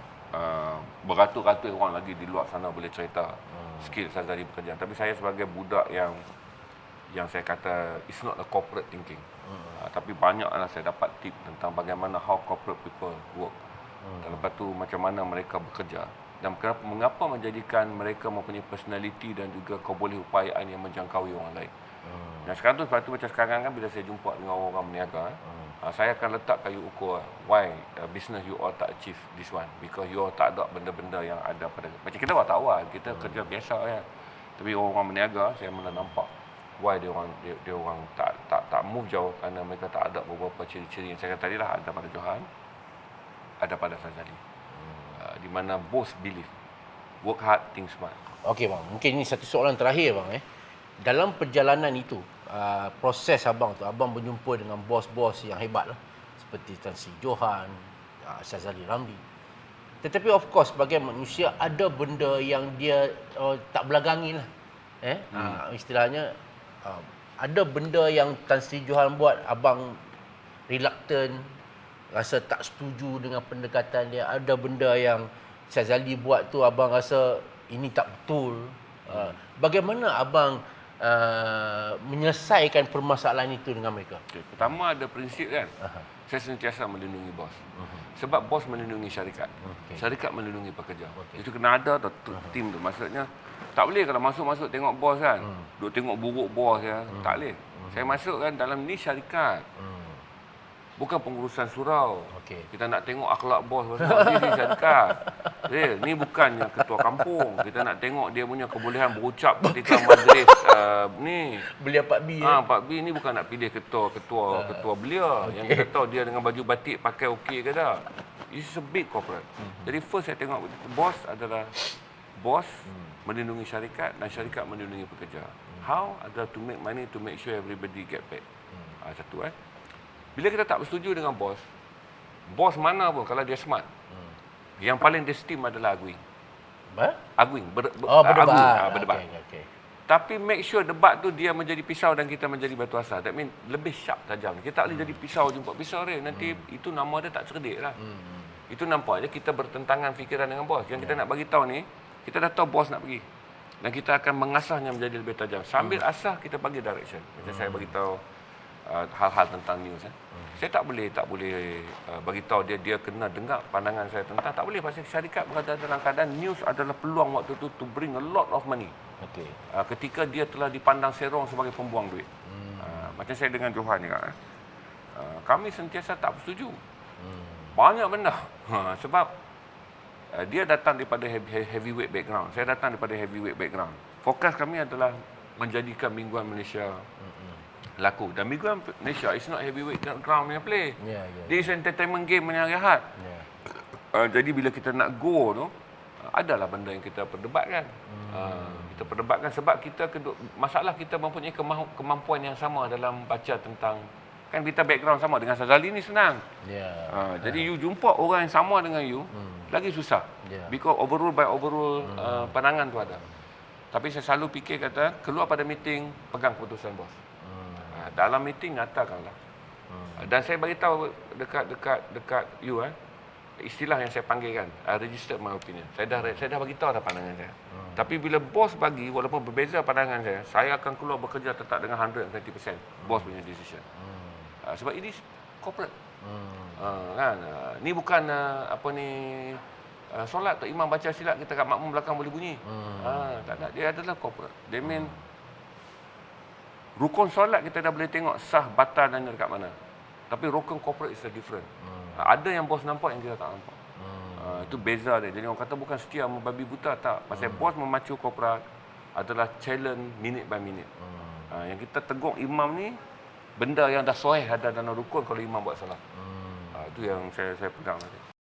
beratus-ratus orang lagi di luar sana boleh cerita skill Syazali bekerja. Tapi saya sebagai budak yang saya kata it's not a corporate thinking. Tapi banyaklah saya dapat tip tentang bagaimana how corporate people work. Dan lepas tu macam mana mereka bekerja. Dan mengapa menjadikan mereka mempunyai personality dan juga kebolehan yang menjangkaui orang lain. Dan sekarang tu, sebab tu macam sekarang kan bila saya jumpa dengan orang berniaga, saya akan letak kayu ukur why business you all tak achieve this one, because you all tak ada benda-benda yang ada pada macam kita wartawan, kita kerja biasa ya. Tapi orang berniaga saya mula nampak why dia orang tak move jauh, kerana mereka tak ada beberapa ciri-ciri yang saya kata tadi lah, ada pada Johan, ada pada Syazali. Di mana both believe work hard, think smart. Okey bang, mungkin ini satu soalan terakhir bang. Dalam perjalanan itu, proses abang tu, abang berjumpa dengan bos-bos yang hebat lah, seperti Tan Sri Johan, Syazali Ramli. Tetapi of course sebagai manusia ada benda yang dia tak belagangi lah. Istilahnya ada benda yang Tan Sri Johan buat abang reluctant, rasa tak setuju dengan pendekatan dia. Ada benda yang Syazali buat tu abang rasa ini tak betul. Bagaimana abang menyelesaikan permasalahan itu dengan mereka? Okay. Pertama ada prinsip kan. Saya sentiasa melindungi bos. Sebab bos melindungi syarikat. Syarikat melindungi pekerja. Itu kena ada tim tu. Maksudnya tak boleh kalau masuk-masuk tengok bos kan. Duk tengok buruk bos ya. Tak boleh. Saya masuk kan dalam ni syarikat. Bukan pengurusan surau. Kita nak tengok akhlak bos pasal dia syarikat. Ni bukannya ketua kampung. Kita nak tengok dia punya kebolehan berucap ketika majlis ni. Belia Pak B. Pak B ni bukan nak pilih ketua belia yang kita tahu dia dengan baju batik pakai okey ke tak. It's a big corporate. Jadi first saya tengok bos adalah bos melindungi syarikat dan syarikat melindungi pekerja. How? Adalah to make money, to make sure everybody get paid. Satu Bila kita tak bersetuju dengan bos mana pun kalau dia smart, yang paling dia steam adalah arguing. Berdebat. Okay. Tapi make sure debat tu dia menjadi pisau dan kita menjadi batu asar. That mean lebih sharp, tajam. Kita tak boleh jadi pisau jumpa pisau dia. Nanti itu nama dia tak cerdik lah. Itu nampak je kita bertentangan fikiran dengan bos. Yang kita nak bagi tahu ni, kita dah tahu bos nak pergi. Dan kita akan mengasahnya menjadi lebih tajam. Sambil asah kita bagi direction. Macam saya bagi tahu hal-hal tentang news. Saya tak boleh bagi tahu dia kena dengar pandangan saya tentang, tak boleh, pasal syarikat berada dalam keadaan news adalah peluang waktu tu to bring a lot of money. Ketika dia telah dipandang serong sebagai pembuang duit. Macam saya dengan Johan juga. Kami sentiasa tak bersetuju. Banyak benda. Sebab dia datang daripada heavyweight background. Saya datang daripada heavyweight background. Fokus kami adalah menjadikan Mingguan Malaysia laku. Dan Mingguan Malaysia is not heavyweight ground punya play. Dia is entertainment game punya rehat. Jadi bila kita nak go tu, adalah benda yang kita perdebatkan. Kita perdebatkan sebab masalah kita mempunyai kemampuan yang sama dalam baca tentang, kan kita background sama dengan Syazali ni senang. Jadi you jumpa orang yang sama dengan you lagi susah. Because overrule by overrule pandangan tu ada. Tapi saya selalu fikir kata keluar pada meeting pegang keputusan bos. Dalam meeting nyatakanlah. Dan saya bagi tahu dekat you istilah yang saya panggil kan, register my opinion. Saya dah bagi tahu dah pandangan saya. Tapi bila bos bagi, walaupun berbeza pandangan saya akan keluar bekerja tetap dengan 120% bos punya decision. Sebab ini corporate. Kan? Ni bukan solat atau imam baca silat kita kat makmum belakang boleh bunyi. Tak ada, dia adalah corporate. They mean Rukun solat kita dah boleh tengok sah batalannya dekat mana. Tapi rukun corporate is a different. Ada yang bos nampak, yang kita tak nampak. Itu beza dia. Jadi orang kata bukan setia membabi buta, tak. Pasal bos memacu korporat adalah challenge minute by minute. Yang kita tegur imam ni, benda yang dah sahih ada dalam rukun kalau imam buat salah. Itu yang saya pegang tadi.